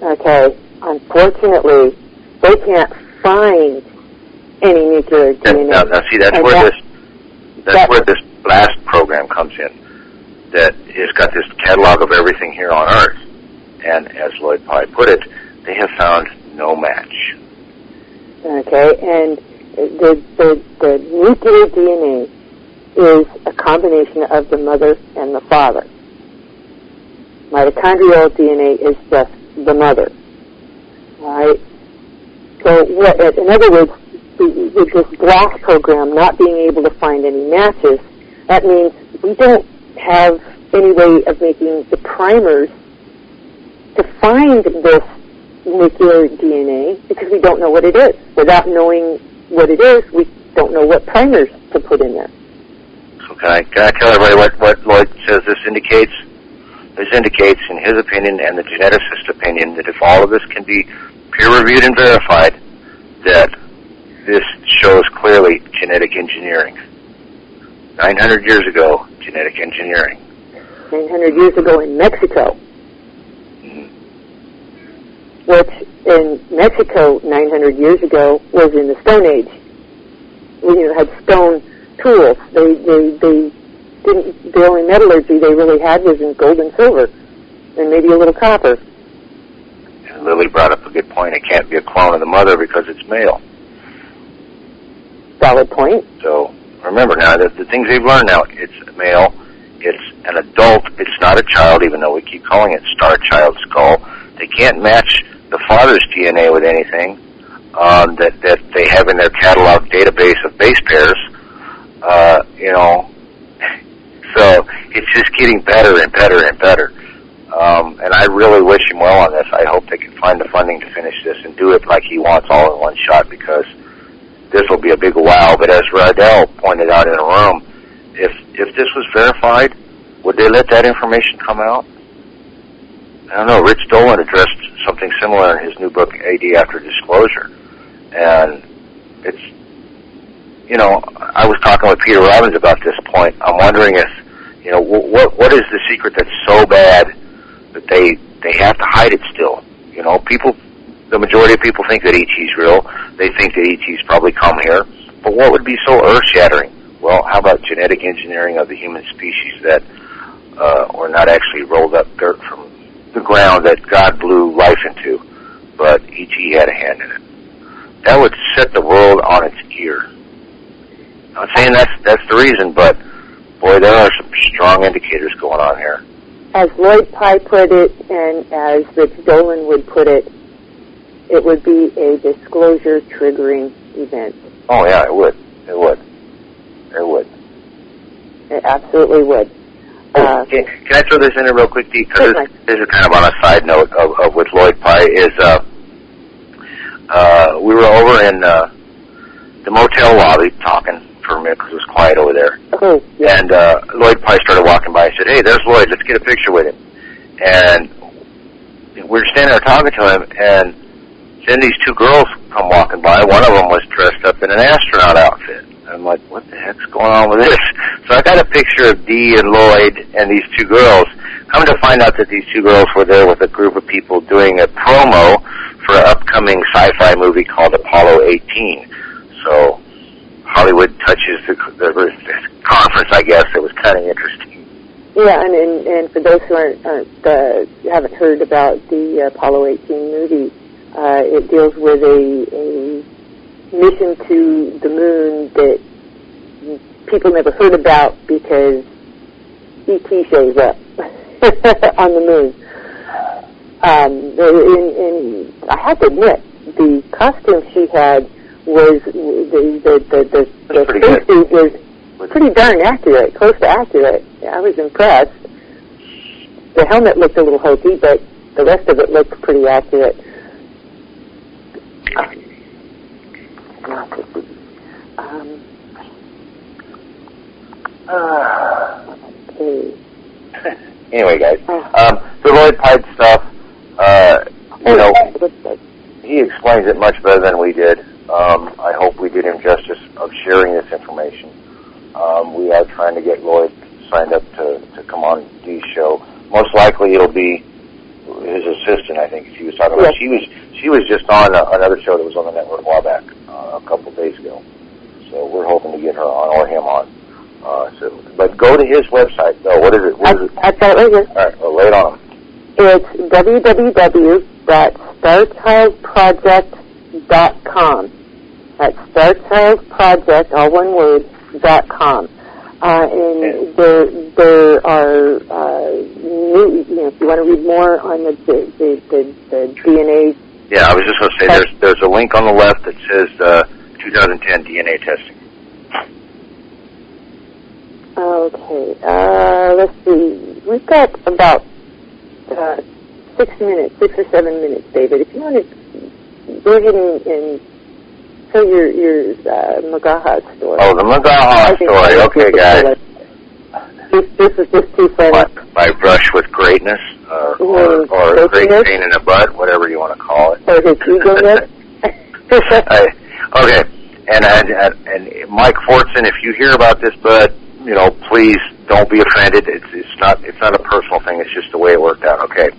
Okay, unfortunately, they can't find any nuclear DNA. Now see, that's where this BLAST program comes in. That has got this catalog of everything here on Earth, and as Lloyd Pye put it, they have found no match. Okay, and the nuclear DNA is a combination of the mother and the father. Mitochondrial DNA is just the mother. All right. So, in other words, with this BLAST program not being able to find any matches, that means we don't have any way of making the primers to find this nuclear DNA because we don't know what it is. Without knowing what it is, we don't know what primers to put in there. So can I tell everybody what Lloyd says this indicates? This indicates, in his opinion and the geneticist's opinion, that if all of this can be peer-reviewed and verified, that this shows clearly genetic engineering. 900 years ago, genetic engineering. 900 years ago in Mexico. Which in Mexico 900 years ago was in the Stone Age. We had stone tools. They didn't. The only metallurgy they really had was in gold and silver, and maybe a little copper. And Lily brought up a good point. It can't be a clone of the mother because it's male. Valid point. So remember now that the things they've learned now, it's male, it's an adult, it's not a child, even though we keep calling it Star Child Skull. They can't match the father's DNA with anything that they have in their catalog database of base pairs. So it's just getting better and better and better. And I really wish him well on this. I hope they can find the funding to finish this and do it like he wants, all in one shot, because this will be a big wow. But as Radell pointed out in a room, if this was verified, would they let that information come out? I don't know. Rich Dolan addressed something similar in his new book, AD After Disclosure. And it's, I was talking with Peter Robbins about this point. I'm wondering if, what is the secret that's so bad that they have to hide it still? The majority of people think that ET's real. They think that ET's probably come here. But what would be so earth-shattering? Well, how about genetic engineering of the human species that or not actually rolled up dirt from the ground that God blew life into, but ET had a hand in it? That would set the world on its ear. I'm not saying that's the reason, but boy, there are some strong indicators going on here. As Lloyd Pye put it, and as Rich Dolan would put it, it would be a disclosure triggering event. Oh yeah, it would. It would. It would. It absolutely would. Can I throw this in there real quick, Dee? Because this is kind of on a side note of with Lloyd Pye is we were over in the motel lobby talking for a minute because it was quiet over there. Oh, yeah. And Lloyd Pye started walking by and said, "Hey, there's Lloyd. Let's get a picture with him." And we were standing there talking to him, and then these two girls come walking by. One of them was dressed up in an astronaut outfit. I'm like, what the heck's going on with this? So I got a picture of Dee and Lloyd and these two girls. Come to find out that these two girls were there with a group of people doing a promo for an upcoming sci-fi movie called Apollo 18. So Hollywood touches the conference, I guess. It was kind of interesting. Yeah, and for those who haven't heard about the Apollo 18 movie, it deals with a mission to the moon that people never heard about because E.T. shows up on the moon. And I have to admit, the costume she had was the spacesuit was pretty darn accurate, close to accurate. I was impressed. The helmet looked a little hokey, but the rest of it looked pretty accurate. Okay. Anyway, guys, the Lloyd Pye stuff, he explains it much better than we did. I hope we did him justice of sharing this information. We are trying to get Lloyd signed up to come on Dee's show. Most likely it'll be his assistant, I think she was talking about. She was just on another show that was on the network a while back, a couple of days ago. So we're hoping to get her on or him on. But go to his website, though. What is it? I've got it right here. All right, well, lay it on him. It's www.starchildproject.com. That's starchildproject, all one word, .com. And there are new, if you want to read more on the DNA. Yeah, I was just going to say there's a link on the left that says 2010 DNA testing. Okay, let's see. We've got about 6 or 7 minutes, David. If you want to go ahead and tell your Magaha story. Oh, the Magaha story. Okay, guys. This is just too funny. My brush with greatness, or great pain in the butt, whatever you want to call it. Or his ego-ness. Okay, and Mike Fortson, if you hear about this, bud, please don't be offended. It's not a personal thing. It's just the way it worked out. Okay,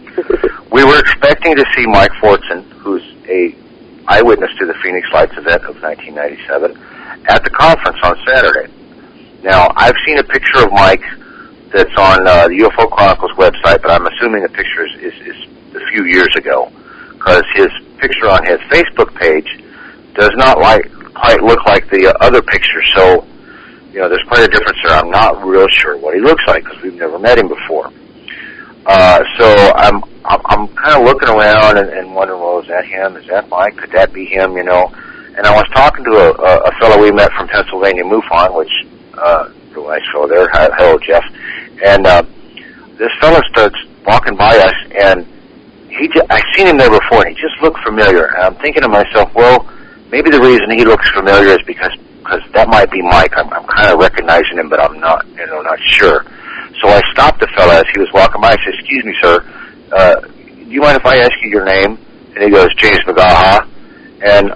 we were expecting to see Mike Fortson, who's a eyewitness to the Phoenix Lights event of 1997, at the conference on Saturday. Now, I've seen a picture of Mike that's on the UFO Chronicles website, but I'm assuming the picture is a few years ago, because his picture on his Facebook page does not quite look like the other picture. So, there's quite a difference there. I'm not real sure what he looks like because we've never met him before. So I'm kind of looking around and wondering, well, is that him? Is that Mike? Could that be him? And I was talking to a fellow we met from Pennsylvania, MUFON, which real nice fellow there. Hello, Jeff. And this fellow starts walking by us, and I've seen him there before, and he just looked familiar. And I'm thinking to myself, well, maybe the reason he looks familiar is because that might be Mike. I'm kind of recognizing him, but I'm not sure. So I stopped the fella as he was walking by. I said, "Excuse me, sir, do you mind if I ask you your name?" And he goes, "James McGaha." And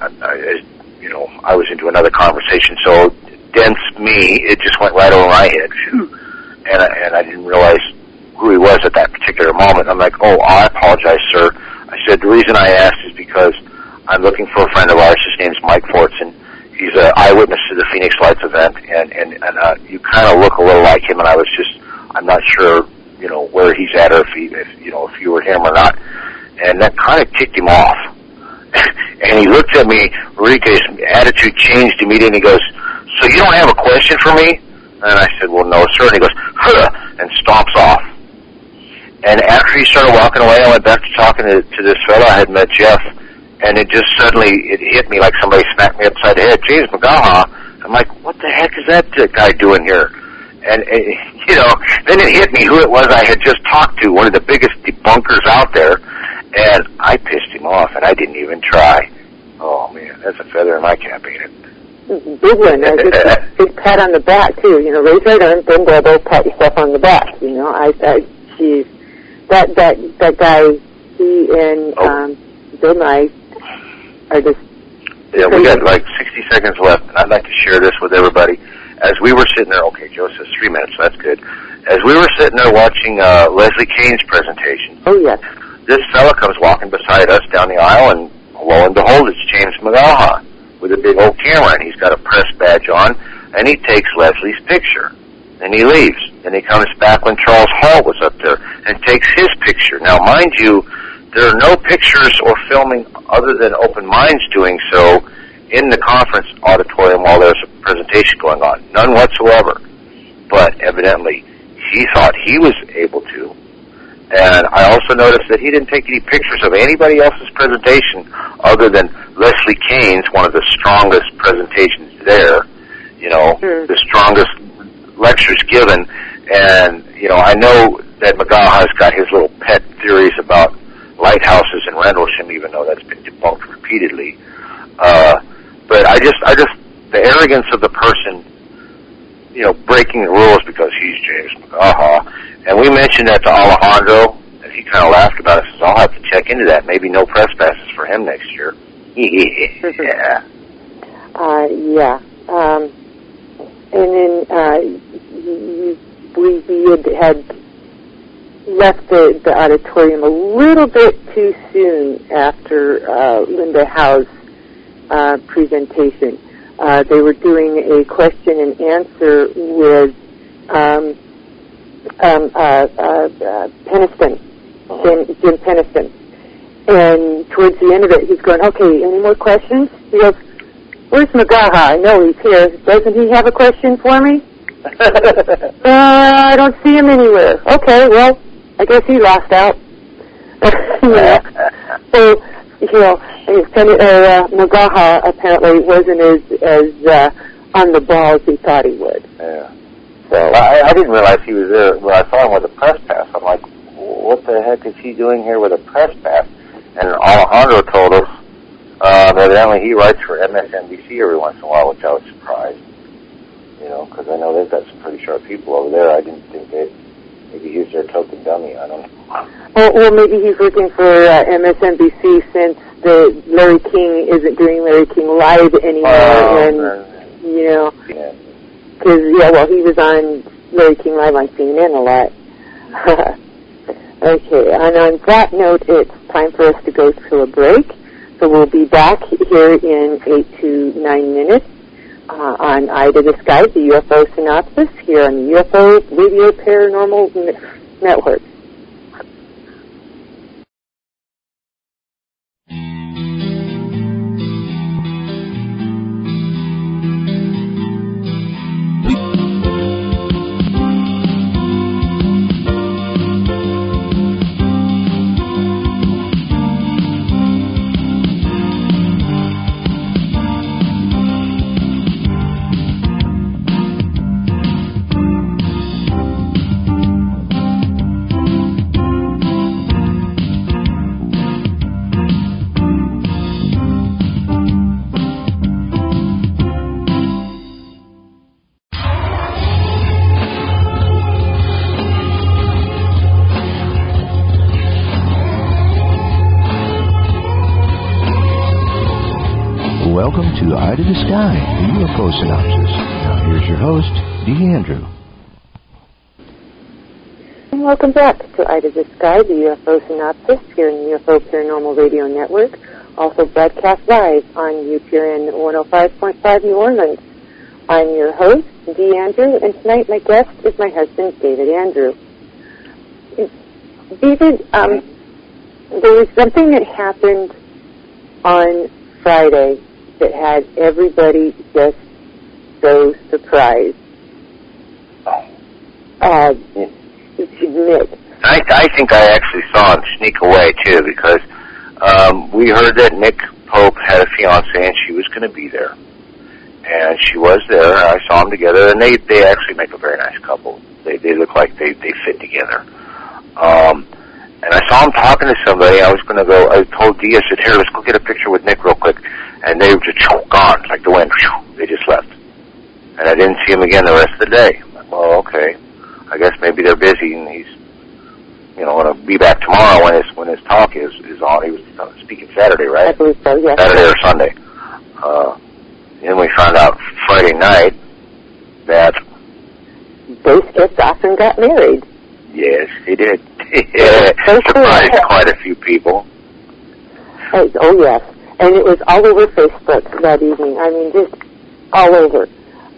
I was into another conversation, so dense me, it just went right over my head. And I didn't realize who he was at that particular moment. I'm like, "Oh, I apologize, sir." I said, "The reason I asked is because I'm looking for a friend of ours. His name's Mike Fortson. He's an eyewitness to the Phoenix Lights event, and you kind of look a little like him." And I'm not sure, where he's at, or if you were him or not. And that kind of ticked him off. And he looked at me, Enrique's attitude changed immediately, and he goes, "So you don't have a question for me?" And I said, "Well, no, sir." And he goes, "Huh," and stomps off. And after he started walking away, I went back to talking to this fellow. I had met Jeff, and it just suddenly, it hit me like somebody smacked me upside the head. James McGaha. I'm like, what the heck is that guy doing here? And, then it hit me who it was I had just talked to, one of the biggest debunkers out there, and I pissed him off, and I didn't even try. Oh, man, that's a feather in my cap, ain't it? Big one. Big pat on the back, too. Raise right arm, then elbow, pat yourself on the back. Geez, that guy, he and Bill Nye are just... Yeah, we got like 60 seconds left, and I'd like to share this with everybody. As we were sitting there, okay, Joe says 3 minutes, so that's good. As we were sitting there watching Leslie Kane's presentation, this fella comes walking beside us down the aisle, and lo and behold, it's James McGaha with a big old camera, and he's got a press badge on, and he takes Leslie's picture, and he leaves. And he comes back when Charles Hall was up there and takes his picture. Now, mind you, there are no pictures or filming other than Open Minds doing so in the conference auditorium while there's a presentation going on. None whatsoever. But evidently, he thought he was able to. And I also noticed that he didn't take any pictures of anybody else's presentation other than Leslie Kane's, one of the strongest presentations there, the strongest lectures given. And, I know that McGaha's got his little pet theories about lighthouses in Rendlesham, even though that's been debunked repeatedly. But I just, the arrogance of the person, breaking the rules because he's James McGaha. And we mentioned that to Alejandro, and he kind of laughed about it. Says, "I'll have to check into that. Maybe no press passes for him next year." Yeah. Yeah. And then we had left the auditorium a little bit too soon after Linda Howe's presentation. They were doing a question and answer with Peniston, Jim Peniston. And towards the end of it, he's going, "Okay, any more questions?" He goes, "Where's McGaha? I know he's here. Doesn't he have a question for me?" "I don't see him anywhere." "Okay, well, I guess he lost out." So, McGaha apparently wasn't as on the ball as he thought he would. Yeah. So I didn't realize he was there. When I saw him with a press pass, I'm like, what the heck is he doing here with a press pass? And Alejandro told us evidently he writes for MSNBC every once in a while, which I was surprised. Because I know they've got some pretty sharp people over there. I didn't think maybe he's their token dummy. I don't know. Well, maybe he's working for MSNBC since Larry King isn't doing Larry King Live anymore. Because, he was on Larry King Live on CNN a lot. Okay, and on that note, it's time for us to go to a break. So we'll be back here in 8 to 9 minutes on Eye to the Sky, the UFO Synopsis, here on the UFO Radio Paranormal Network. Eye to the Sky, the UFO Synopsis. Now here's your host, Andrew. And welcome back to Eye to the Sky, the UFO Synopsis, here in the UFO Paranormal Radio Network, also broadcast live on UPRN 105.5 New Orleans. I'm your host, Andrew, and tonight my guest is my husband, David Andrew. David, there was something that happened on Friday that had everybody just so surprised. Nick. I think I actually saw him sneak away, too, because we heard that Nick Pope had a fiancée and she was going to be there. And she was there. I saw them together, and they actually make a very nice couple. They look like they fit together. And I saw him talking to somebody. I told Dee, I said, here, let's go get a picture with Nick real quick. And they were just gone, like the wind. They just left. And I didn't see him again the rest of the day. I'm like, well, okay. I guess maybe they're busy, and he's, going to be back tomorrow when his talk is on. He was speaking Saturday, right? I believe so, yes. Saturday or Sunday. Then we found out Friday night that they skipped off and got married. Yes, he did. Surprised quite a few people. Oh, yes. And it was all over Facebook that evening. I mean, just all over.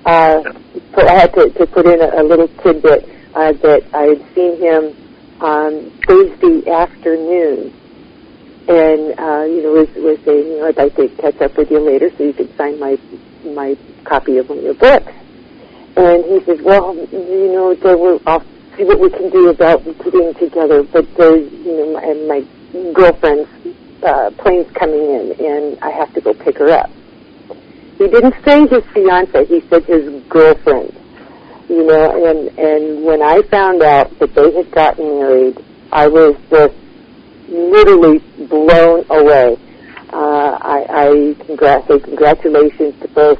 So I had to put in a little tidbit that I had seen him on Thursday afternoon. And, was saying, I'd like to catch up with you later so you could sign my copy of one of your books. And he says, well, I'll see what we can do about getting together, but there's, my girlfriend's plane's coming in, and I have to go pick her up. He didn't say his fiancée, he said his girlfriend. And when I found out that they had gotten married, I was just literally blown away. I say congratulations to both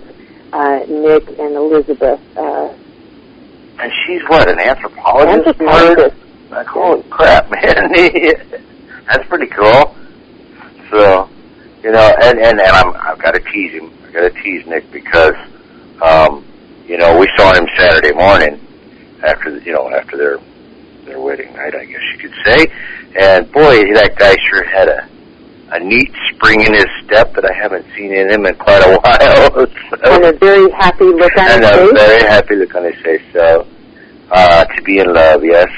Nick and Elizabeth. And she's what, an anthropologist? Like, holy crap, man. That's pretty cool. So, and I've got to tease him. I've got to tease Nick because, we saw him Saturday morning after their wedding night, I guess you could say. And boy, that guy sure had a neat spring in his step that I haven't seen in him in quite a while. So, and a very happy look on his face. And a very happy look on his face. So, to be in love, yes.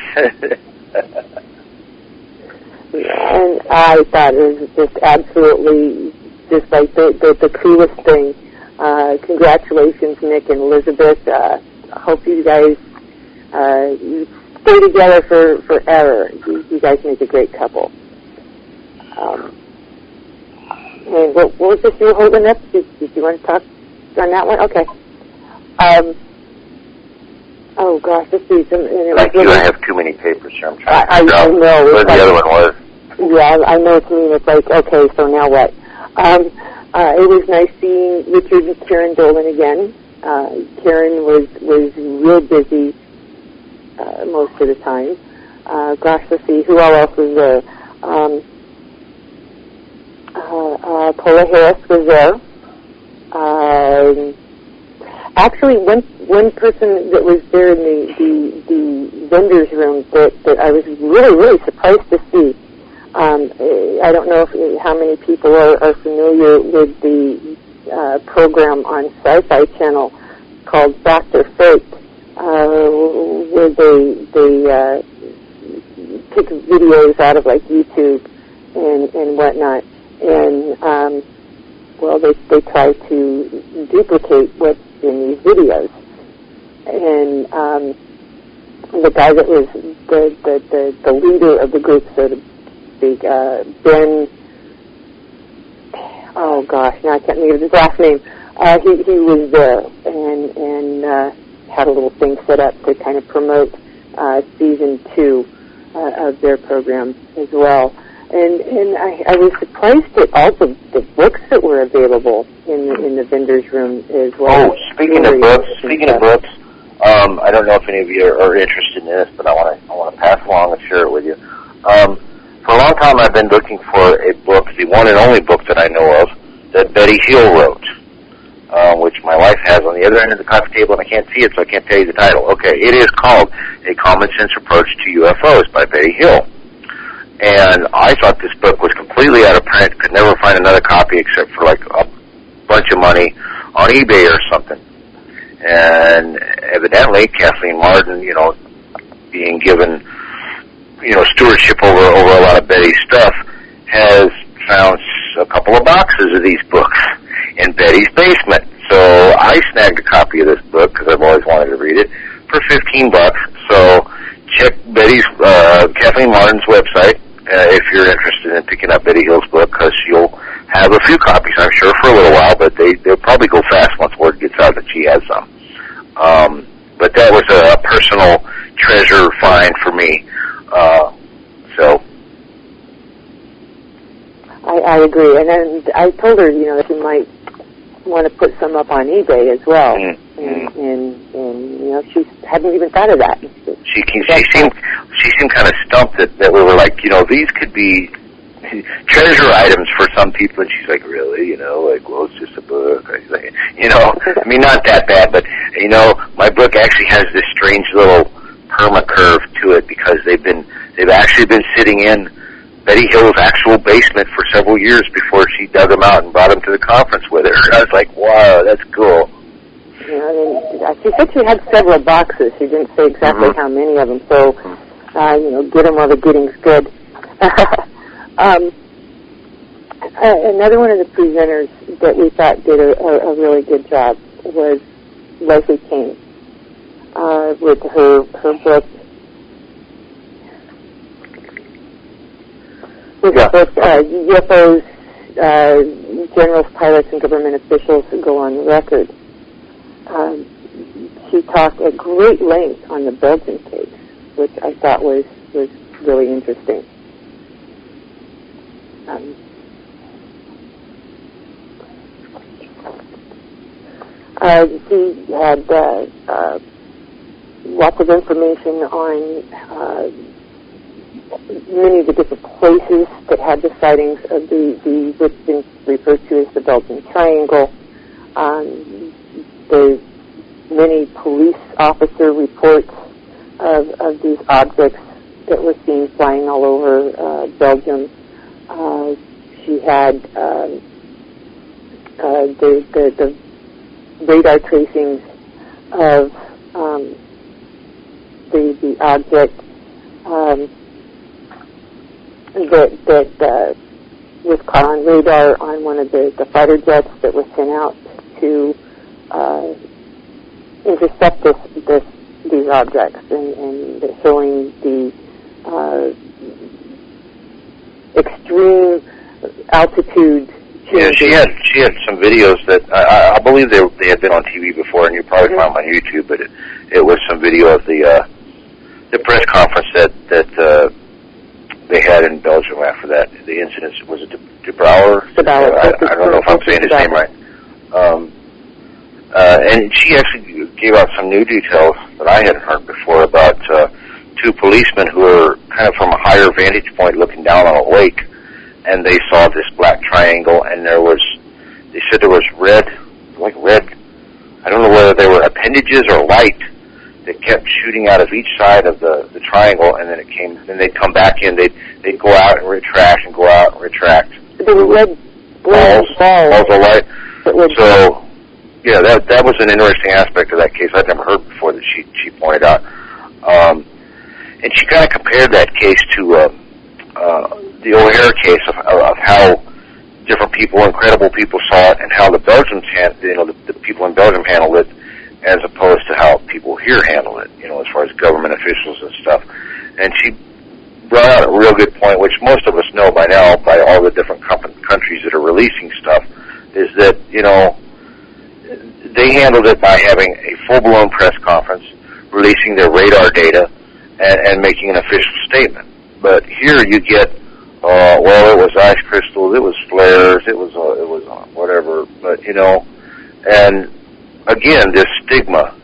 And I thought it was just absolutely just like the coolest thing. Congratulations, Nick and Elizabeth. I hope you guys stay together forever. You guys make a great couple. And what was this you were holding up? Did you want to talk on that one? Okay. Oh gosh, let's see. I have too many papers here. I'm trying to figure out where the other one was. Yeah, I know what you mean. It's like, okay, so now what? It was nice seeing Richard and Karen Dolan again. Karen was real busy most of the time. Gosh, let's see, who all else was there? Paula Harris was there. Actually, one person that was there in the vendor's room that I was really, really surprised to see. I don't know how many people are familiar with the program on Sci-Fi Channel called Dr. Fate, where they take videos out of like YouTube and whatnot, and they try to duplicate what's in these videos. And the guy that was the leader of the group, so to speak, Ben, oh gosh, now I can't think of his last name. He was there and had a little thing set up to kind of promote season 2 of their program as well. And I was surprised at all the books that were available in the vendor's room as well. Oh, speaking of books, I don't know if any of you are interested in this, but I want to pass along and share it with you. For a long time, I've been looking for a book, the one and only book that I know of, that Betty Hill wrote. which my wife has on the other end of the coffee table, and I can't see it, so I can't tell you the title. Okay, it is called A Common Sense Approach to UFOs by Betty Hill. And I thought this book was completely out of print, could never find another copy except for like a bunch of money on eBay or something. And evidently, Kathleen Martin, being given, stewardship over a lot of Betty's stuff, has found a couple of boxes of these books in Betty's basement. So I snagged a copy of this book because I've always wanted to read it for $15. So check Kathleen Martin's website if you're interested in picking up Betty Hill's book, because you'll have a few copies, I'm sure, for a little while, but they'll probably go fast once word gets out that she has some. But that was a personal treasure find for me. I agree, and then I told her, that she might want to put some up on eBay as well, and she hadn't even thought of that. She seemed kind of stumped that we were like, these could be treasure items for some people, and she's like, really, well, it's just a book. I mean, not that bad, but my book actually has this strange little perma curve to it because they've actually been sitting in Betty Hill's actual basement for several years before she dug them out and brought them to the conference with her. I was like, wow, that's cool. She said she had several boxes. She didn't say exactly how many of them. So, get them while the getting's good. Another one of the presenters that we thought did a really good job was Leslie King with her book. With the book, UFOs, Generals, Pilots, and Government Officials Go on Record. She talked at great length on the Belgian case, which I thought was really interesting. She had lots of information on many of the different places that had the sightings of the what's been referred to as the Belgian Triangle. The many police officer reports of these objects that were seen flying all over Belgium. She had the radar tracings of the object that was caught on radar on one of the fighter jets that was sent out to intercept these objects, and showing the extreme altitude changes. Yeah, she had some videos that I believe they had been on TV before, and you probably found them on YouTube. But it was some video of the press conference that they had in Belgium after that. The incident, was it De Brouwer? I don't know if I'm saying his name right. And she actually gave out some new details that I hadn't heard before about two policemen who were kind of from a higher vantage point looking down on a lake, and they saw this black triangle, and they said there was red, I don't know whether they were appendages or light that kept shooting out of each side of the triangle, and then they'd come back in, they'd go out and retract and go out and retract. They were red balls of light. So, yeah, that was an interesting aspect of that case I'd never heard before that she pointed out. And she kind of compared that case to the O'Hare case of how different people, incredible people saw it, and how the Belgians, the people in Belgium handled it, as opposed to how people here handle it, as far as government officials and stuff. And she brought out a real good point, which most of us know by now, by all the different countries that are releasing stuff, is that, they handled it by having a full-blown press conference, releasing their radar data, and making an official statement. But here you get, it was ice crystals, it was flares, it was whatever. But and again, this stigma,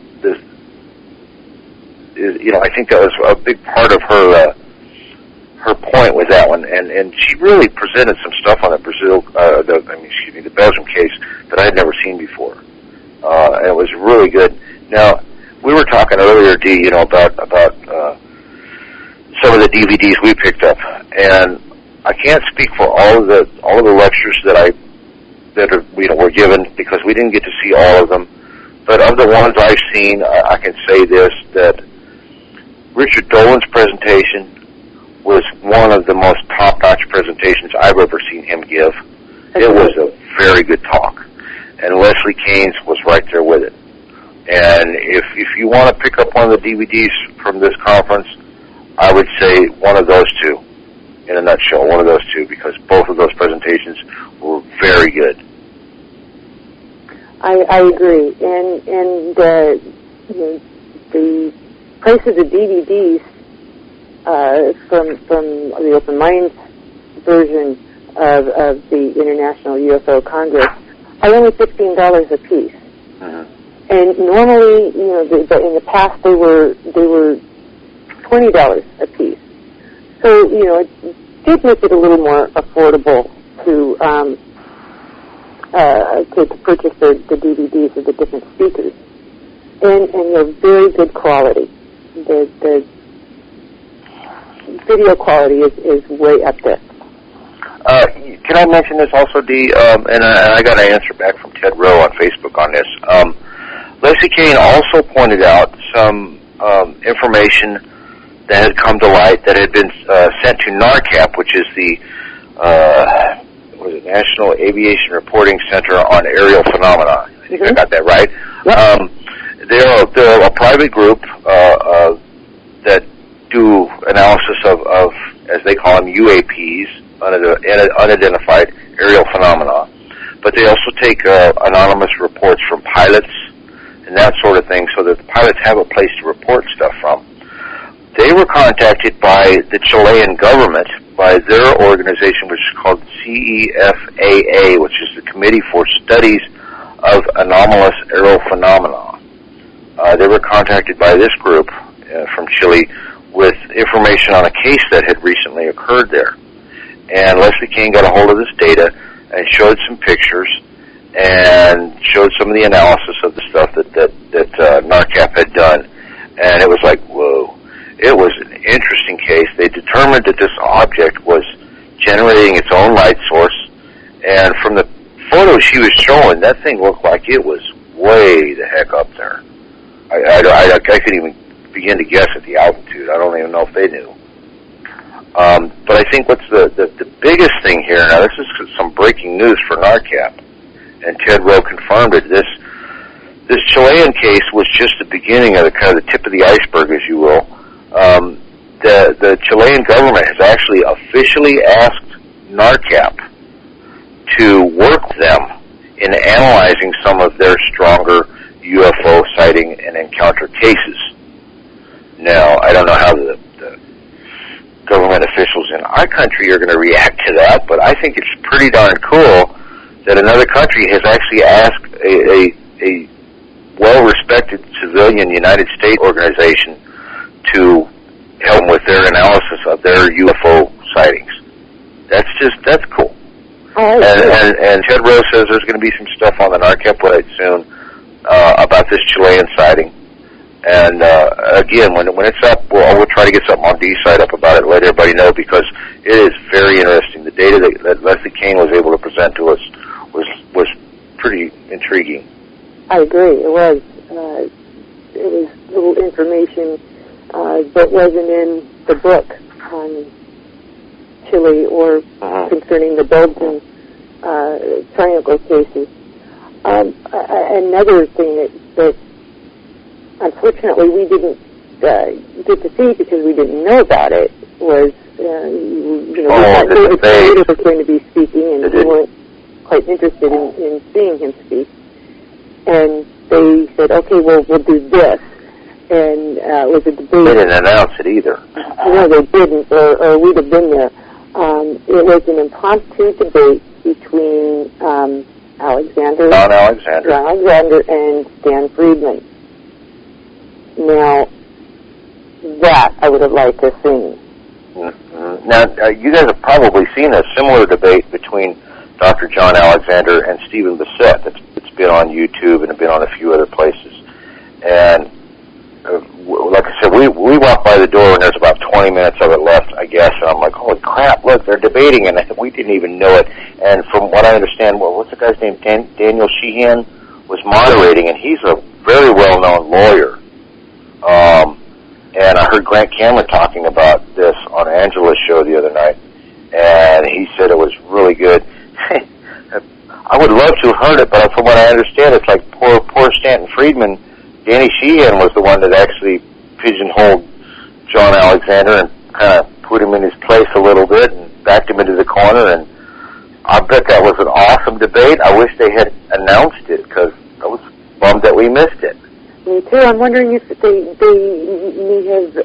I think that was a big part of her point with that one, and she really presented some stuff on the Belgium case that I had never seen before. and it was really good. Now, we were talking earlier, Dee, about some of the DVDs we picked up, and I can't speak for all of the lectures that were given, because we didn't get to see all of them. But of the ones I've seen, I can say this, that Richard Dolan's presentation was one of the most top-notch presentations I've ever seen him give. It was a very good talk. And Leslie Kane's was right there with it. And if you want to pick up one of the DVDs from this conference, I would say one of those two, in a nutshell, one of those two, because both of those presentations were very good. I agree. And the price of the DVDs from the Open Minds version of the International UFO Congress are only $15 a piece. Uh-huh. And normally, in the past they were $20 a piece. So, it did make it a little more affordable to purchase the DVDs of the different speakers. And they're very good quality. The video quality is way up there. Can I mention this also, Dee? And I got an answer back from Ted Rowe on Facebook on this. Leslie Kane also pointed out some information that had come to light that had been sent to NARCAP, which is the National Aviation Reporting Center on Aerial Phenomena. I think I got that right. Yep. They're a private group that do analysis of, as they call them, UAPs, unidentified aerial phenomena. But they also take anonymous reports from pilots and that sort of thing, so that the pilots have a place to report stuff from. They were contacted by the Chilean government, by their organization, which is called CEFAA, which is the Committee for Studies of Anomalous Aerial Phenomena. They were contacted by this group from Chile with information on a case that had recently occurred there. And Leslie King got a hold of this data and showed some pictures and showed some of the analysis of the stuff that NARCAP had done. And it was like, whoa. It was an interesting case. They determined that this object was generating its own light source. And from the photos she was showing, that thing looked like it was way the heck up there. I couldn't even begin to guess at the altitude. I don't even know if they knew. But I think what's the biggest thing here, now this is some breaking news for NARCAP, and Ted Rowe confirmed it, this Chilean case was just the beginning of the kind of the tip of the iceberg, as you will. The Chilean government has actually officially asked NARCAP to work with them in analyzing some of their stronger UFO sighting and encounter cases. Now, I don't know how the government officials in our country are going to react to that, but I think it's pretty darn cool that another country has actually asked a well-respected civilian United States organization to help with their analysis of their UFO sightings. That's cool. Oh, and Ted Rowe says there's going to be some stuff on the NARCAP website soon about this Chilean sighting. And again, when it's up, we'll try to get something on Dee's site up about it, let everybody know, because it is very interesting. The data that Leslie Kane was able to present to us was pretty intriguing. I agree. It was little information that wasn't in the book on Chile or concerning the Belgian triangle cases. Another thing that unfortunately we didn't get to see because we didn't know about it was, we thought David Slater was going to be speaking, and we weren't quite interested in seeing him speak. And they said, okay, well, we'll do this. And it was a debate. They didn't announce it either. No, they didn't, or we'd have been there. It was an impromptu debate between John Alexander and Stan Friedman. Now, that I would have liked to have seen. Mm-hmm. Now, you guys have probably seen a similar debate between Dr. John Alexander and Stephen Bissett. It's been on YouTube and have been on a few other places. And like I said, we walked by the door and there's about 20 minutes of it left, I guess. And I'm like, holy crap, look, they're debating, and we didn't even know it. And from what I understand, what's the guy's name? Daniel Sheehan was moderating, and he's a very well-known lawyer. And I heard Grant Cameron talking about this on Angela's show the other night, and he said it was really good. I would love to have heard it, but from what I understand, it's like poor Stanton Friedman. Danny Sheehan was the one that actually pigeonholed John Alexander and kind of put him in his place a little bit and backed him into the corner, and I bet that was an awesome debate. I wish they had announced it, because I was bummed that we missed it. Me too. I'm wondering if they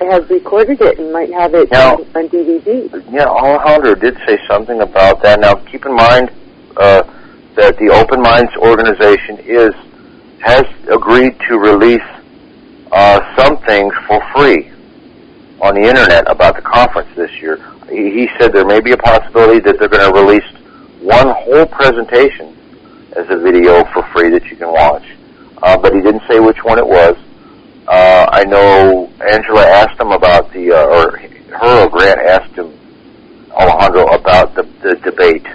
have recorded it and might have it on DVD. Yeah, Alejandro did say something about that. Now, keep in mind that the Open Minds organization has agreed to release some things for free on the Internet about the conference this year. He said there may be a possibility that they're going to release one whole presentation as a video for free that you can watch. But he didn't say which one it was. I know Angela asked him about or Grant asked him, Alejandro, about the debate.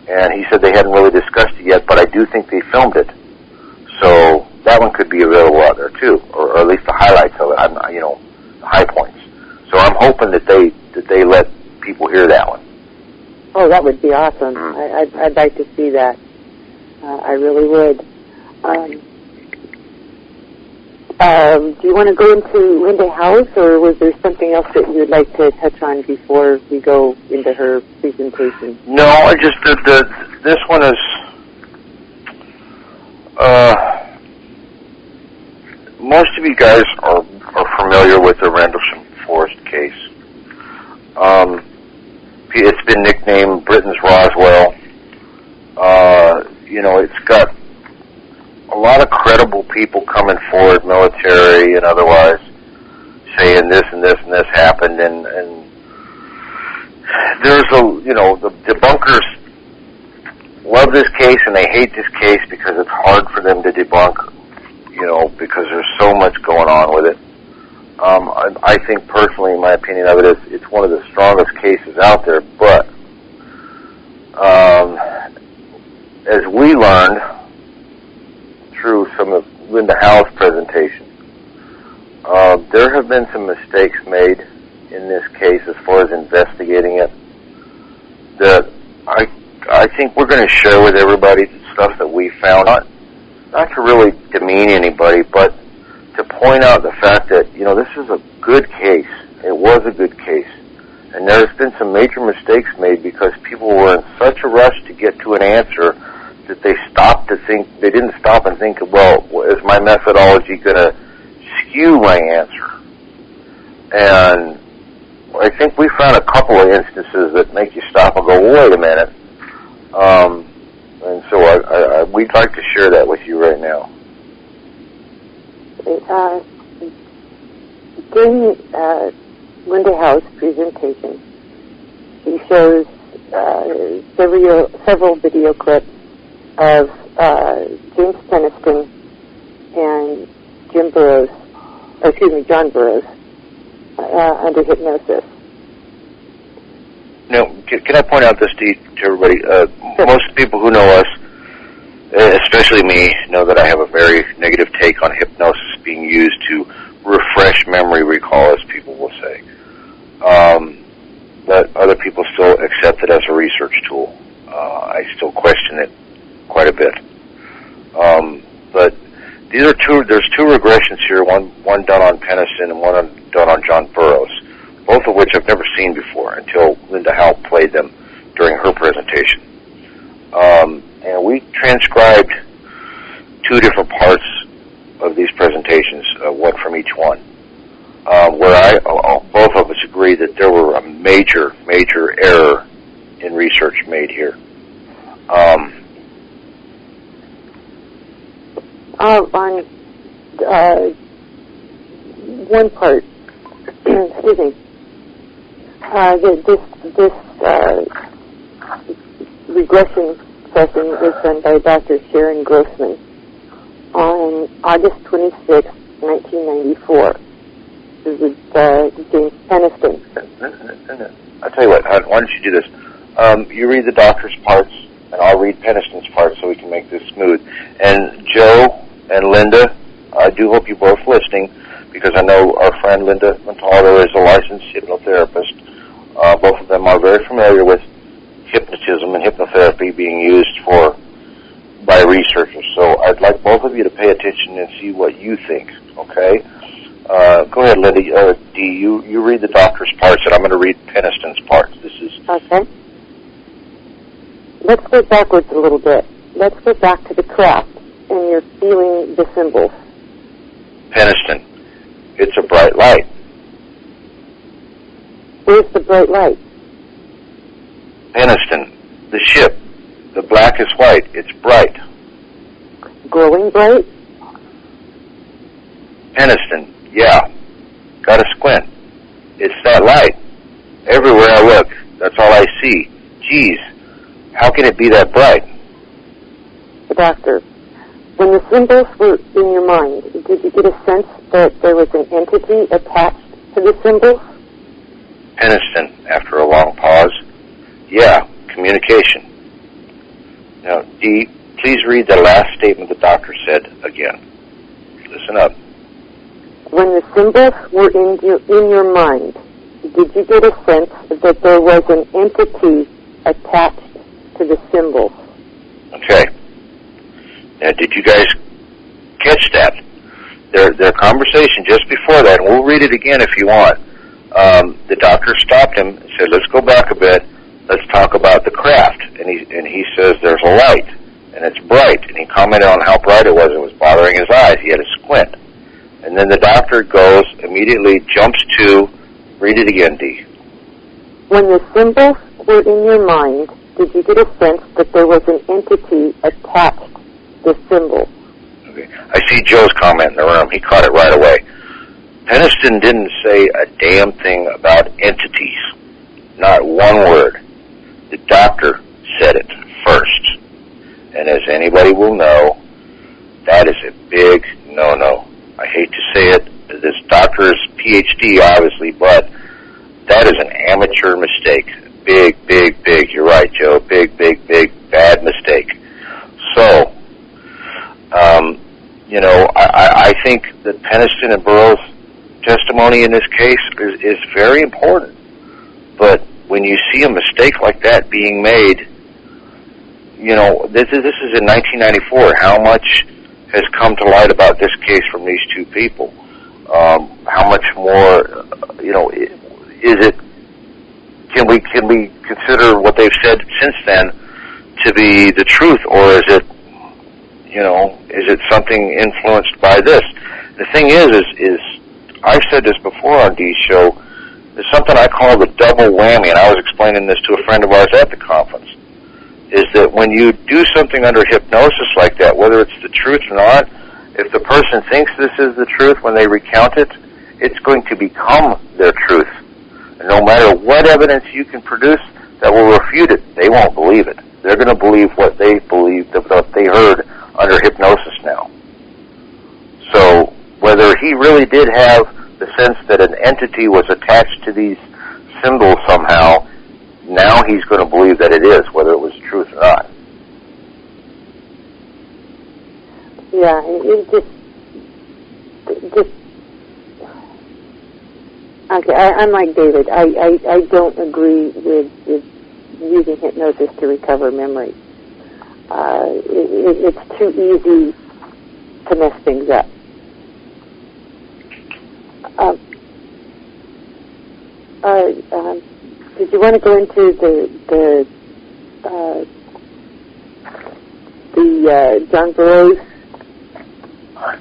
And he said they hadn't really discussed it yet, but I do think they filmed it. So that one could be available out there too, or at least the highlights of it, the high points. So I'm hoping that they let people hear that one. Oh, that would be awesome. I'd like to see that. I really would. Do you want to go into Linda House, or was there something else that you'd like to touch on before we go into her presentation? No, I just this one is most of you guys are familiar with the Rendlesham Forest case. It's been nicknamed Britain's Roswell. It's got a lot of credible people coming forward, military and otherwise, saying this and this and this happened, and there's the debunkers love this case and they hate this case because it's hard for them to debunk, because there's so much going on with it. I think personally, in my opinion of it, it's one of the strongest cases out there, but as we learned through some of Linda Howe's presentation, there have been some mistakes made in this case as far as investigating it that I think we're going to share with everybody the stuff that we found, not to really demean anybody, but to point out the fact that, this is a good case. It was a good case. And there's been some major mistakes made because people were in such a rush to get to an answer that they didn't stop and think, well, is my methodology going to skew my answer? And I think we found a couple of instances that make you stop and go, wait a minute. And so we'd like to share that with you right now. During Linda Howe's presentation, she shows several video clips of James Peniston and John Burroughs under hypnosis. Now, can I point out this to everybody? Sure. Most people who know us, especially me, know that I have a very negative take on hypnosis being used to refresh memory recall, as people will say. But other people still accept it as a research tool. I still question it quite a bit. But there's two regressions here, one done on Peniston and one done on John Burroughs, both of which I've never seen before until Linda Howe played them during her presentation. And we transcribed two different parts of these presentations, one from each one, where both of us agree that there were a major error in research made here. On one part, excuse me, this regression session was done by Dr. Sharon Grossman on August 26, 1994. This is James Peniston. I'll tell you what, why don't you do this? You read the doctor's parts, and I'll read Peniston's parts so we can make this smooth. And Joe and Linda, I do hope you're both listening, because I know our friend Linda Montaldo is a licensed hypnotherapist. Both of them are very familiar with hypnotism and hypnotherapy being used by researchers. So I'd like both of you to pay attention and see what you think, okay? Go ahead, Linda. Dee, you read the doctor's parts, and I'm going to read Peniston's parts. This is... Okay. Let's go backwards a little bit. Let's go back to the craft, and you're feeling the symbols. Peniston, it's a bright light. Where's the bright light? Peniston, the ship. The black is white. It's bright. Glowing bright? Peniston, yeah. Got to squint. It's that light. Everywhere I look, that's all I see. Geez, how can it be that bright? The doctor, when the symbols were in your mind, did you get a sense that there was an entity attached to the symbols? Peniston, after a long pause, yeah, communication. Now, Dee, please read the last statement the doctor said again. Listen up. When the symbols were in your mind, did you get a sense that there was an entity attached to the symbols? Okay. Now, did you guys catch that? Their conversation just before that, and we'll read it again if you want. The doctor stopped him and said, let's go back a bit. Let's talk about the craft. And he says there's a light, and it's bright. And he commented on how bright it was bothering his eyes. He had to squint. And then the doctor immediately jumps to, read it again, Dee. When the symbols were in your mind, did you get a sense that there was an entity attached to the symbol? Okay. I see Joe's comment in the room. He caught it right away. Peniston didn't say a damn thing about entities. Not one word. The doctor said it first. And as anybody will know, that is a big no-no. I hate to say it. This doctor's PhD, obviously, but that is an amateur mistake. Big, big, big. You're right, Joe. Big, big, big, bad mistake. So, I think that Peniston and Burroughs' testimony in this case is very important. But when you see a mistake like that being made, this is in 1994. How much has come to light about this case from these two people? How much more, is it? Can we consider what they've said since then to be the truth, or is it, is it something influenced by this? The thing is I've said this before on Dee's show. There's something I call the double whammy, and I was explaining this to a friend of ours at the conference. Is that when you do something under hypnosis like that, whether it's the truth or not, if the person thinks this is the truth when they recount it, it's going to become their truth. And no matter what evidence you can produce that will refute it, they won't believe it. They're going to believe what they believed, what they heard under hypnosis now. So whether he really did have the sense that an entity was attached to these symbols somehow, now he's going to believe that it is, whether it was truth or not. Yeah, it just okay. I'm like David. I don't agree with using hypnosis to recover memory. It's too easy to mess things up. Did you want to go into the John Burroughs?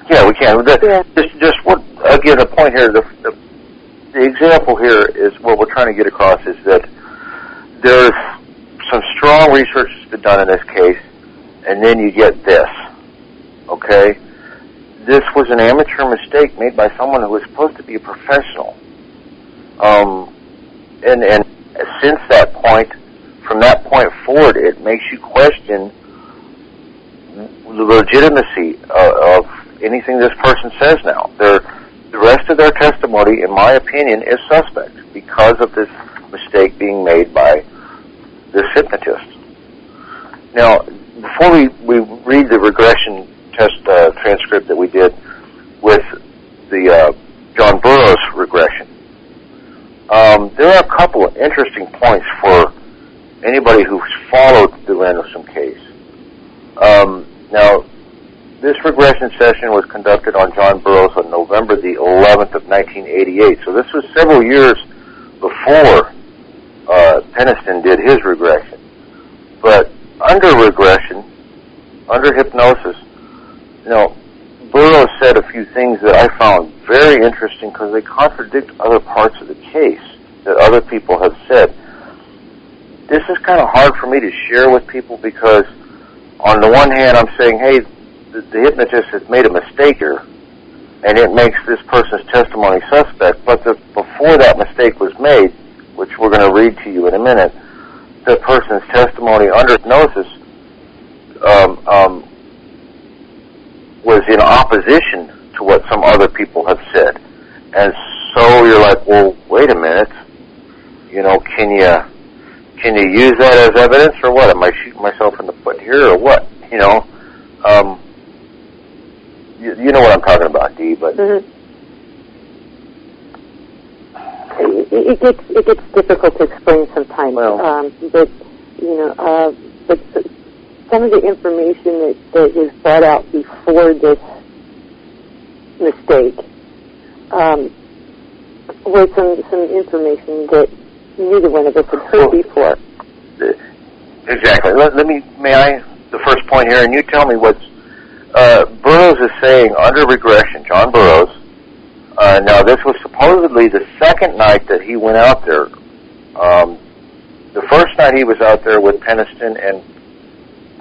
Yeah, we can. Just what again? The point here, the example here is what we're trying to get across is that there's some strong research that's been done in this case, and then you get this. Okay, this was an amateur mistake made by someone who was supposed to be a professional. And since that point, from that point forward, it makes you question legitimacy of anything this person says now. The rest of their testimony, in my opinion, is suspect because of this mistake being made by this hypnotist. Now, before we read the regression test transcript that we did with the John Burroughs regression, there are a couple of interesting points for anybody who's followed the Rendlesham case. Now, this regression session was conducted on John Burroughs on November the 11th of 1988. So this was several years before Peniston did his regression. But under regression, under hypnosis, Burroughs said a few things that I found very interesting because they contradict other parts of the case that other people have said. This is kind of hard for me to share with people because on the one hand I'm saying, hey, the hypnotist has made a mistake here, and it makes this person's testimony suspect. But before that mistake was made, which we're going to read to you in a minute, the person's testimony under hypnosis was in opposition to what some other people have said. And so you're like, well, wait a minute, can you use that as evidence or what? Am I shooting myself in the foot here or what? You know what I'm talking about, Dee, but it gets difficult to explain sometimes. Well, but some of the information that was brought out before this mistake was some information that neither one of us had heard before. Exactly. The first point here, and you tell me what's Burroughs is saying under regression, John Burroughs. Now, this was supposedly the second night that he went out there. The first night he was out there with Peniston and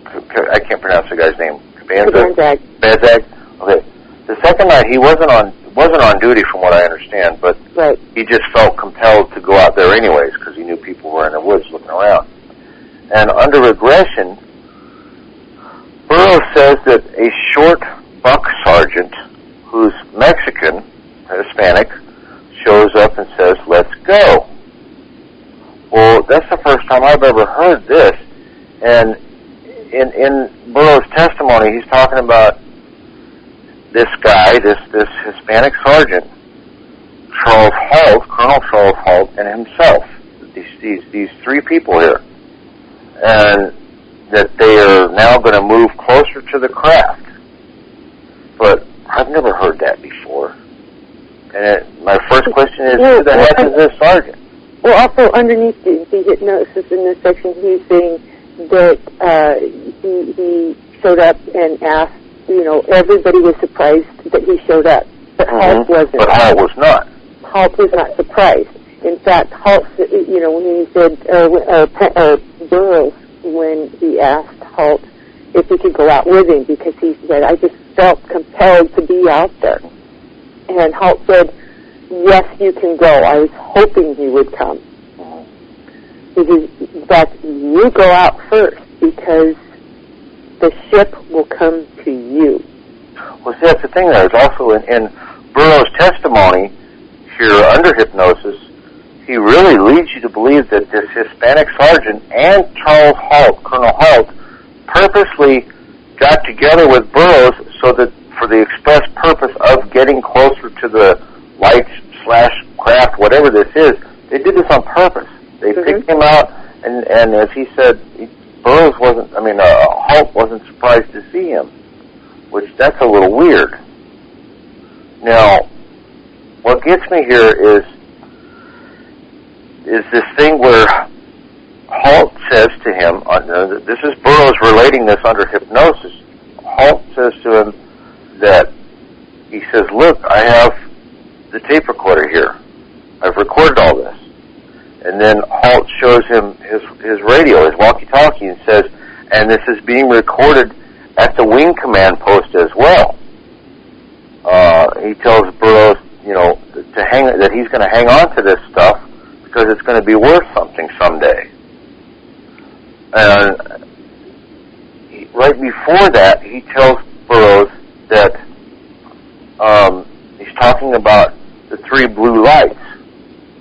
I can't pronounce the guy's name. Banzag. Okay. The second night he wasn't on duty, from what I understand, but right. He just felt compelled to go out there anyways because he knew people were in the woods looking around. And under regression, Burroughs says that a short buck sergeant who's Mexican, Hispanic, shows up and says, "Let's go." Well, that's the first time I've ever heard this. And in Burroughs' testimony, he's talking about this guy, this Hispanic sergeant, Colonel Charles Halt, and himself. These three people here. And that they are now going to move closer to the craft. But I've never heard that before. And my first question is, who the heck is this sergeant? Well, also underneath the hypnosis in this section, he's saying that he showed up and asked, everybody was surprised that he showed up. But Halt wasn't. But Halt was not. Halt was not surprised. In fact, Halt, when he said, Burroughs, when he asked Halt if he could go out with him, because he said, I just felt compelled to be out there. And Halt said, yes, you can go. I was hoping you would come. In fact, you go out first because the ship will come to you. Well, see, that's the thing. There's also in Burroughs' testimony here under hypnosis, he really leads you to believe that this Hispanic sergeant and Charles Halt, Colonel Halt, purposely got together with Burroughs so that for the express purpose of getting closer to the light/craft, whatever this is. They did this on purpose. They picked him out, and as he said, Halt wasn't surprised to see him, which that's a little weird. Now, what gets me here is this thing where Halt says to him, this is Burroughs relating this under hypnosis, Halt says to him that, he says, look, I have the tape recorder here. I've recorded all this. And then Halt shows him his radio, his walkie-talkie, and says, and this is being recorded at the wing command post as well. He tells Burroughs, that he's going to hang on to this stuff because it's going to be worth something someday. And right before that, he tells Burroughs that he's talking about the 3 blue lights,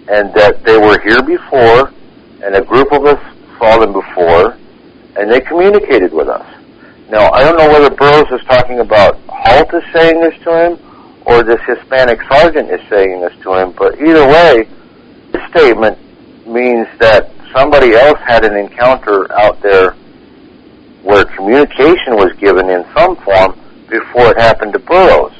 and that they were here before, and a group of us saw them before, and they communicated with us. Now, I don't know whether Burroughs is talking about Halt is saying this to him, or this Hispanic sergeant is saying this to him, but either way, this statement means that somebody else had an encounter out there where communication was given in some form before it happened to Burroughs.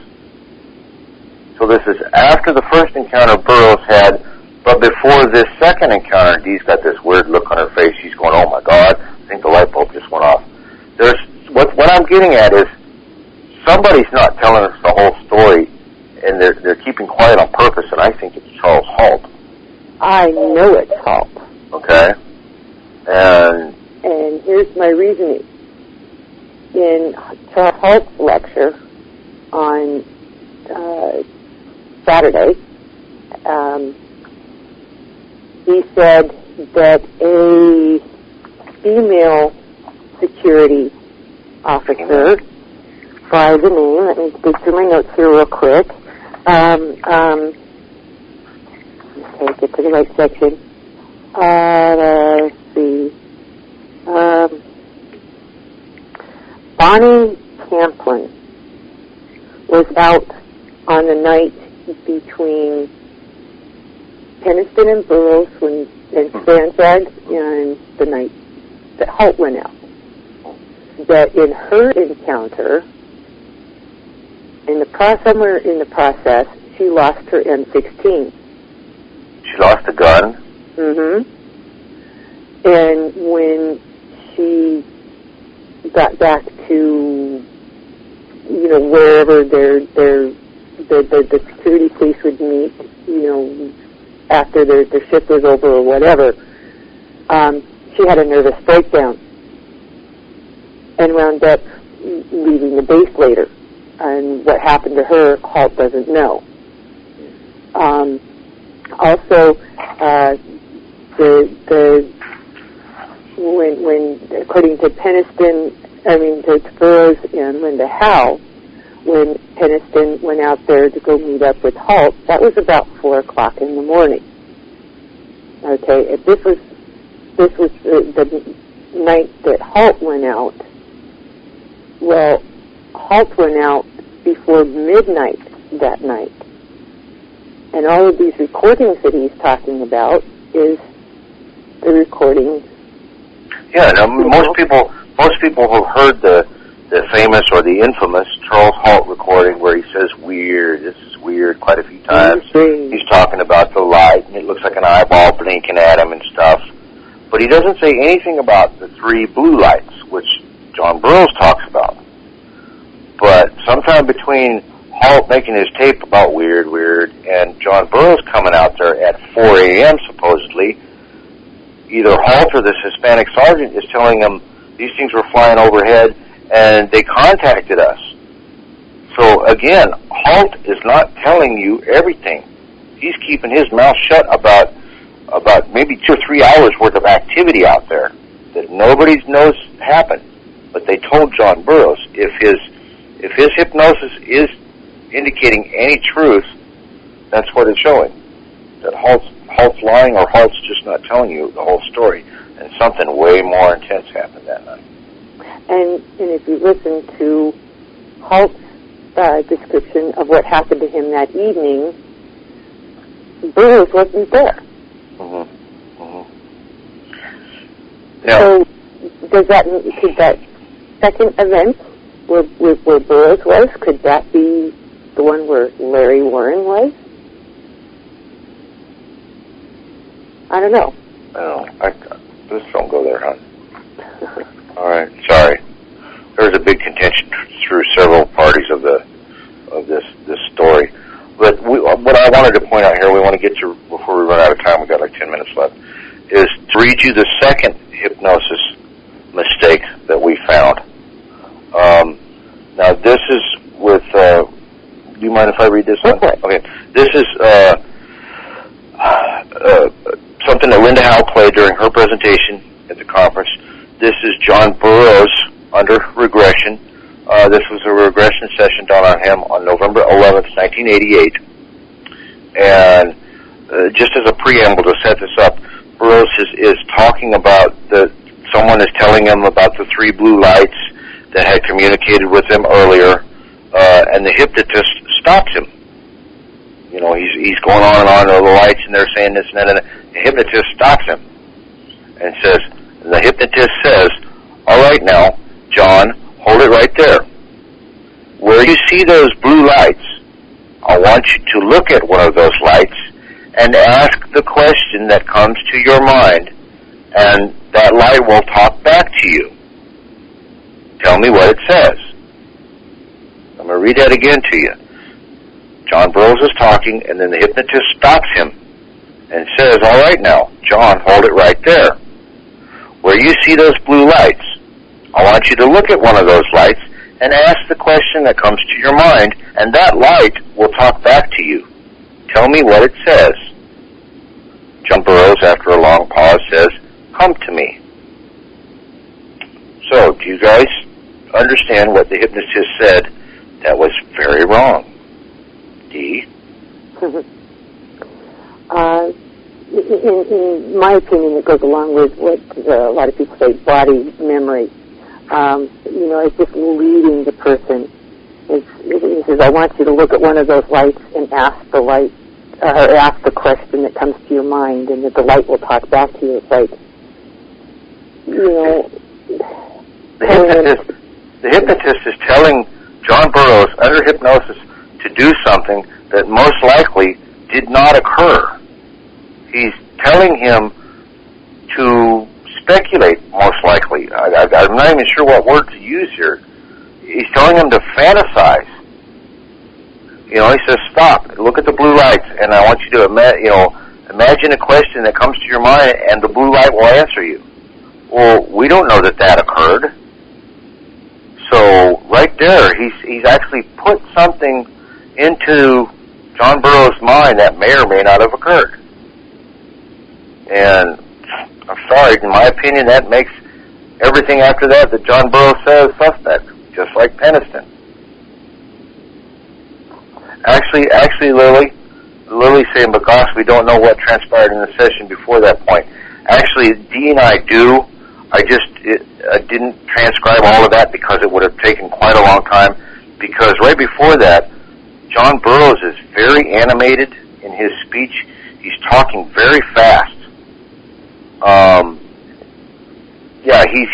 So this is after the first encounter Burroughs had, but before this second encounter. Dee's got this weird look on her face. She's going, oh my God, I think the light bulb just went off. What I'm getting at is somebody's not telling us the whole story, and they're keeping quiet on purpose, and I think it's Charles Halt. I know it's Halt. Okay. And here's my reasoning. In Charles Halt's lecture on Saturday, he said that a female security officer, by the name, let me dig through my notes here real quick. Okay, get to the right section. Let's see. Bonnie Camplin was out on the night between Peniston and Burroughs and Sandbag, and the night that Halt went out. That in her encounter, somewhere in the process, she lost her M16. she lost a gun. Mm-hmm. And when she got back to, wherever the security police would meet, after their shift was over or whatever, she had a nervous breakdown and wound up leaving the base later. And what happened to her, Halt doesn't know. Also, when according to to Burroughs and Linda Howe, when Peniston went out there to go meet up with Halt, that was about 4 o'clock in the morning. Okay, if this was the night that Halt went out. Well, Halt went out before midnight that night. And all of these recordings that he's talking about is the recordings. Yeah, now most people have heard the famous or the infamous Charles Halt recording where he says "weird." This is weird quite a few times. He's talking about the light, and it looks like an eyeball blinking at him and stuff. But he doesn't say anything about the 3 blue lights, which John Burroughs talks about. But sometime between Halt making his tape about weird, and John Burroughs coming out there at 4 a.m. supposedly, either Halt or this Hispanic sergeant is telling him these things were flying overhead, and they contacted us. So again, Halt is not telling you everything. He's keeping his mouth shut about maybe 2 or 3 hours worth of activity out there that nobody knows happened. But they told John Burroughs if his hypnosis is indicating any truth, that's what it's showing. That Halt's lying, or Halt's just not telling you the whole story. And something way more intense happened that night. And if you listen to Halt's description of what happened to him that evening, Burroughs wasn't there. Mm-hmm. Mm-hmm. Yeah. So could that second event where Burroughs was, could that be the one where Larry Warren was? I don't know. Just don't go there, hon. All right, sorry. There's a big contention through several parties of this story. But what I wanted to point out here, we want to get to, before we run out of time, we've got like 10 minutes left, is to read you the second hypnosis mistake that we found. Now, this is with, do you mind if I read this one? Okay. This is something that Linda Howe played during her presentation at the conference. This is John Burroughs under regression. This was a regression session done on him on November 11th, 1988. And just as a preamble to set this up, Burroughs is talking about someone is telling him about the 3 blue lights that had communicated with him earlier, and the hypnotist stops him. You know, he's going on and on, the lights, and they're saying this and that, and the hypnotist stops him and says, the hypnotist says, all right now, John, hold it right there. Where you see those blue lights, I want you to look at one of those lights and ask the question that comes to your mind, and that light will talk back to you. Tell me what it says. I'm going to read that again to you. John Burroughs is talking, and then the hypnotist stops him and says, all right now, John, hold it right there. Where you see those blue lights, I want you to look at one of those lights and ask the question that comes to your mind, and that light will talk back to you. Tell me what it says. John Burroughs, after a long pause, says, come to me. So, do you guys understand what the hypnotist said that was very wrong? D? In my opinion, it goes along with what a lot of people say, body memory. You know, it's just leading the person. It says, I want you to look at one of those lights and ask the light, or ask the question that comes to your mind, and that the light will talk back to you. It's like, you know... The hypnotist is telling John Burroughs, under hypnosis, to do something that most likely did not occur. He's telling him to speculate, most likely. I'm not even sure what word to use here. He's telling him to fantasize. You know, he says, stop, look at the blue lights, and I want you to imagine a question that comes to your mind, and the blue light will answer you. Well, we don't know that occurred. So right there, he's actually put something into John Burroughs' mind that may or may not have occurred. And I'm sorry, in my opinion, that makes everything after that John Burroughs says suspect, just like Peniston. Actually, Lily's saying, but gosh, we don't know what transpired in the session before that point. Actually, Dee and I do. I didn't transcribe all of that because it would have taken quite a long time, because right before that, John Burroughs is very animated in his speech. He's talking very fast.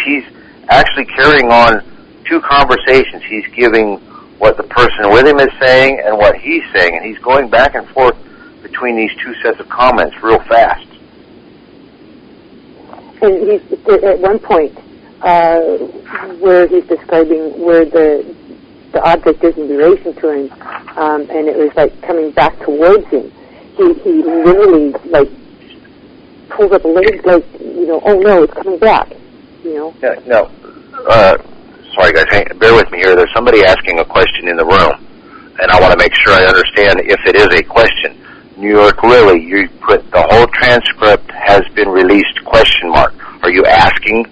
He's actually carrying on 2 conversations. He's giving what the person with him is saying and what he's saying, and he's going back and forth between these 2 sets of comments real fast. And he's at one point where he's describing where the object is in relation to him, and it was like coming back towards him. He literally like pulls up a leg, like, you know, oh no, it's coming back. You know. Yeah, no. Sorry guys, bear with me here. There's somebody asking a question in the room, and I want to make sure I understand if it is a question. New York Lily, you put the whole transcript has been released, question mark. Are you asking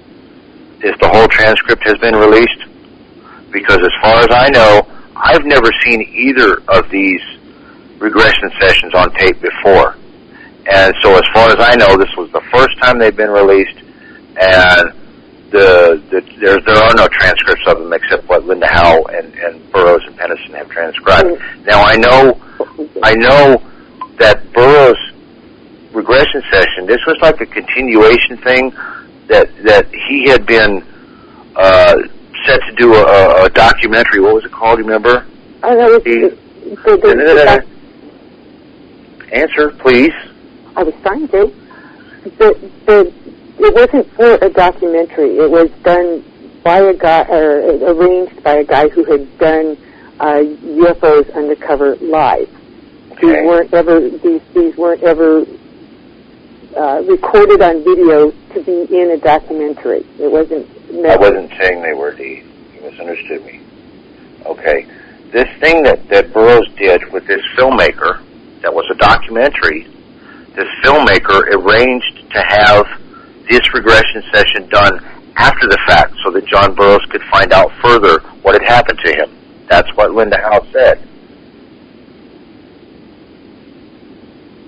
if the whole transcript has been released? Because as far as I know, I've never seen either of these regression sessions on tape before. And so as far as I know, this was the first time they've been released, and there are no transcripts of them except what Linda Howe and Burroughs and Peniston have transcribed. Now I know that Burroughs' regression session, this was like a continuation thing that he had been set to do a documentary. What was it called? Do you remember? I know. Answer, please. I was trying to. It wasn't for a documentary. It was done by a guy, or arranged by a guy who had done UFOs Undercover Live. Okay. These weren't ever recorded on video to be in a documentary. It wasn't. I wasn't saying they were. You misunderstood me. Okay. This thing that Burroughs did with this filmmaker, that was a documentary, this filmmaker arranged to have this regression session done after the fact, so that John Burroughs could find out further what had happened to him. That's what Linda Howe said.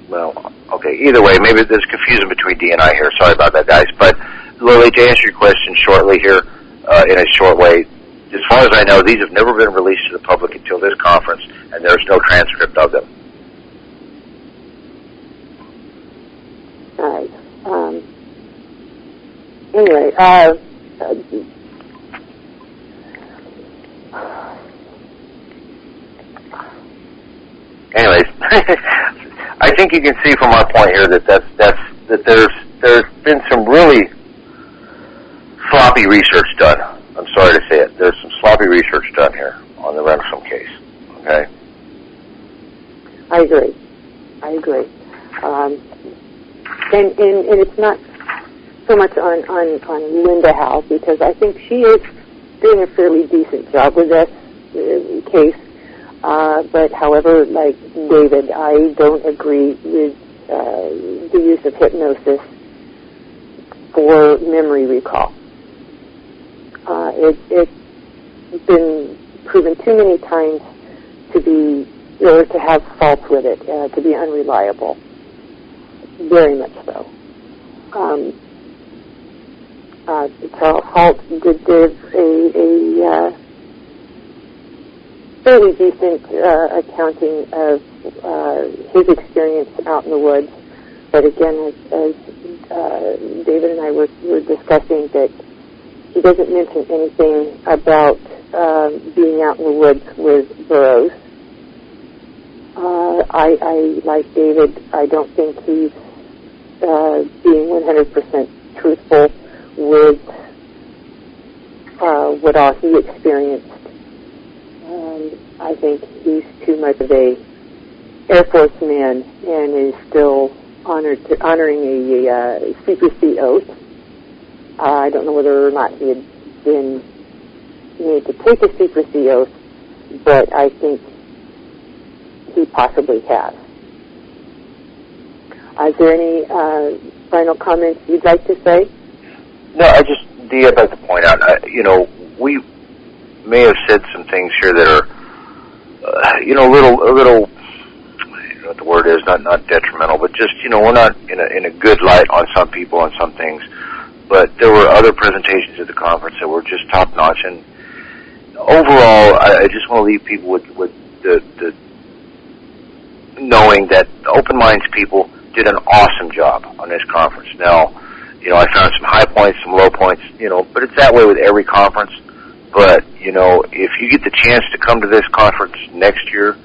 Well, okay, either way, maybe there's confusion between D and I here. Sorry about that, guys. But, Lily, to answer your question shortly here, in a short way, as far as I know, these have never been released to the public until this conference, and there's no transcript of them. All right. Anyway, anyways, I think you can see from our point here that there's been some really sloppy research done. I'm sorry to say it. There's some sloppy research done here on the Renfrew case. Okay. I agree. And it's not so much on Linda Howe, because I think she is doing a fairly decent job with this case. But however, like David, I don't agree with the use of hypnosis for memory recall. It's been proven too many times to be, or to have faults with it, to be unreliable. Very much so. Charles Halt did give a fairly decent accounting of his experience out in the woods. But again, as David and I were discussing, that he doesn't mention anything about being out in the woods with Burroughs. I like David, I don't think he's being 100% truthful with what all he experienced. I think he's too much of a Air Force man and is still honoring a secrecy oath. I don't know whether or not he had been made to take a secrecy oath, but I think he possibly has. Is there any final comments you'd like to say? No, I'd like to point out, we may have said some things here that are, a little, I don't know what the word is, not detrimental, but just, we're not in a good light on some people on some things. But there were other presentations at the conference that were just top notch. And overall, I just want to leave people with the knowing that the Open Minds people did an awesome job on this conference. Now, I found some high points, some low points, but it's that way with every conference. But, if you get the chance to come to this conference next year,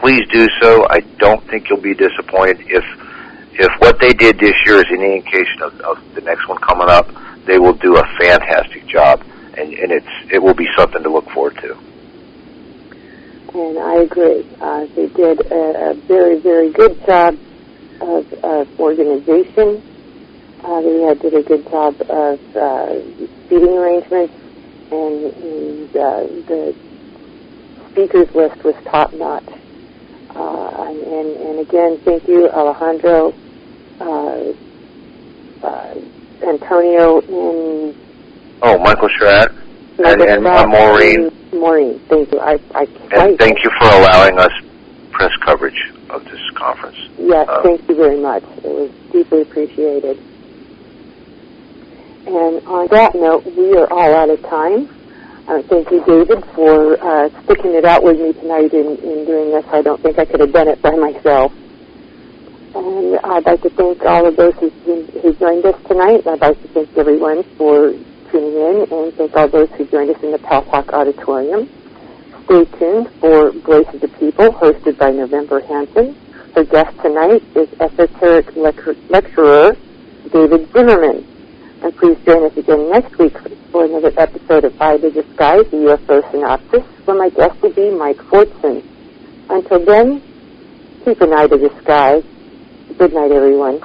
please do so. I don't think you'll be disappointed. If what they did this year is any indication of the next one coming up, they will do a fantastic job, and it will be something to look forward to. And I agree. They did a very, very good job of organization. They did a good job of seating arrangements, and the speakers list was top notch. And again, thank you, Alejandro, Antonio, and Michael Schratt, and Maureen. Maureen, thank you. And thank you for allowing us press coverage of this conference. Yes, thank you very much. It was deeply appreciated. And on that note, we are all out of time. Thank you, David, for sticking it out with me tonight in doing this. I don't think I could have done it by myself. And I'd like to thank all of those who joined us tonight. I'd like to thank everyone for tuning in, and thank all those who joined us in the Palpak Auditorium. Stay tuned for Voice of the People, hosted by November Hansen. Our guest tonight is esoteric lecturer David Zimmerman. And please join us again next week for another episode of Eye to the Sky, the UFO Synopsis, where my guest will be Mike Fortson. Until then, keep an eye to the sky. Good night, everyone.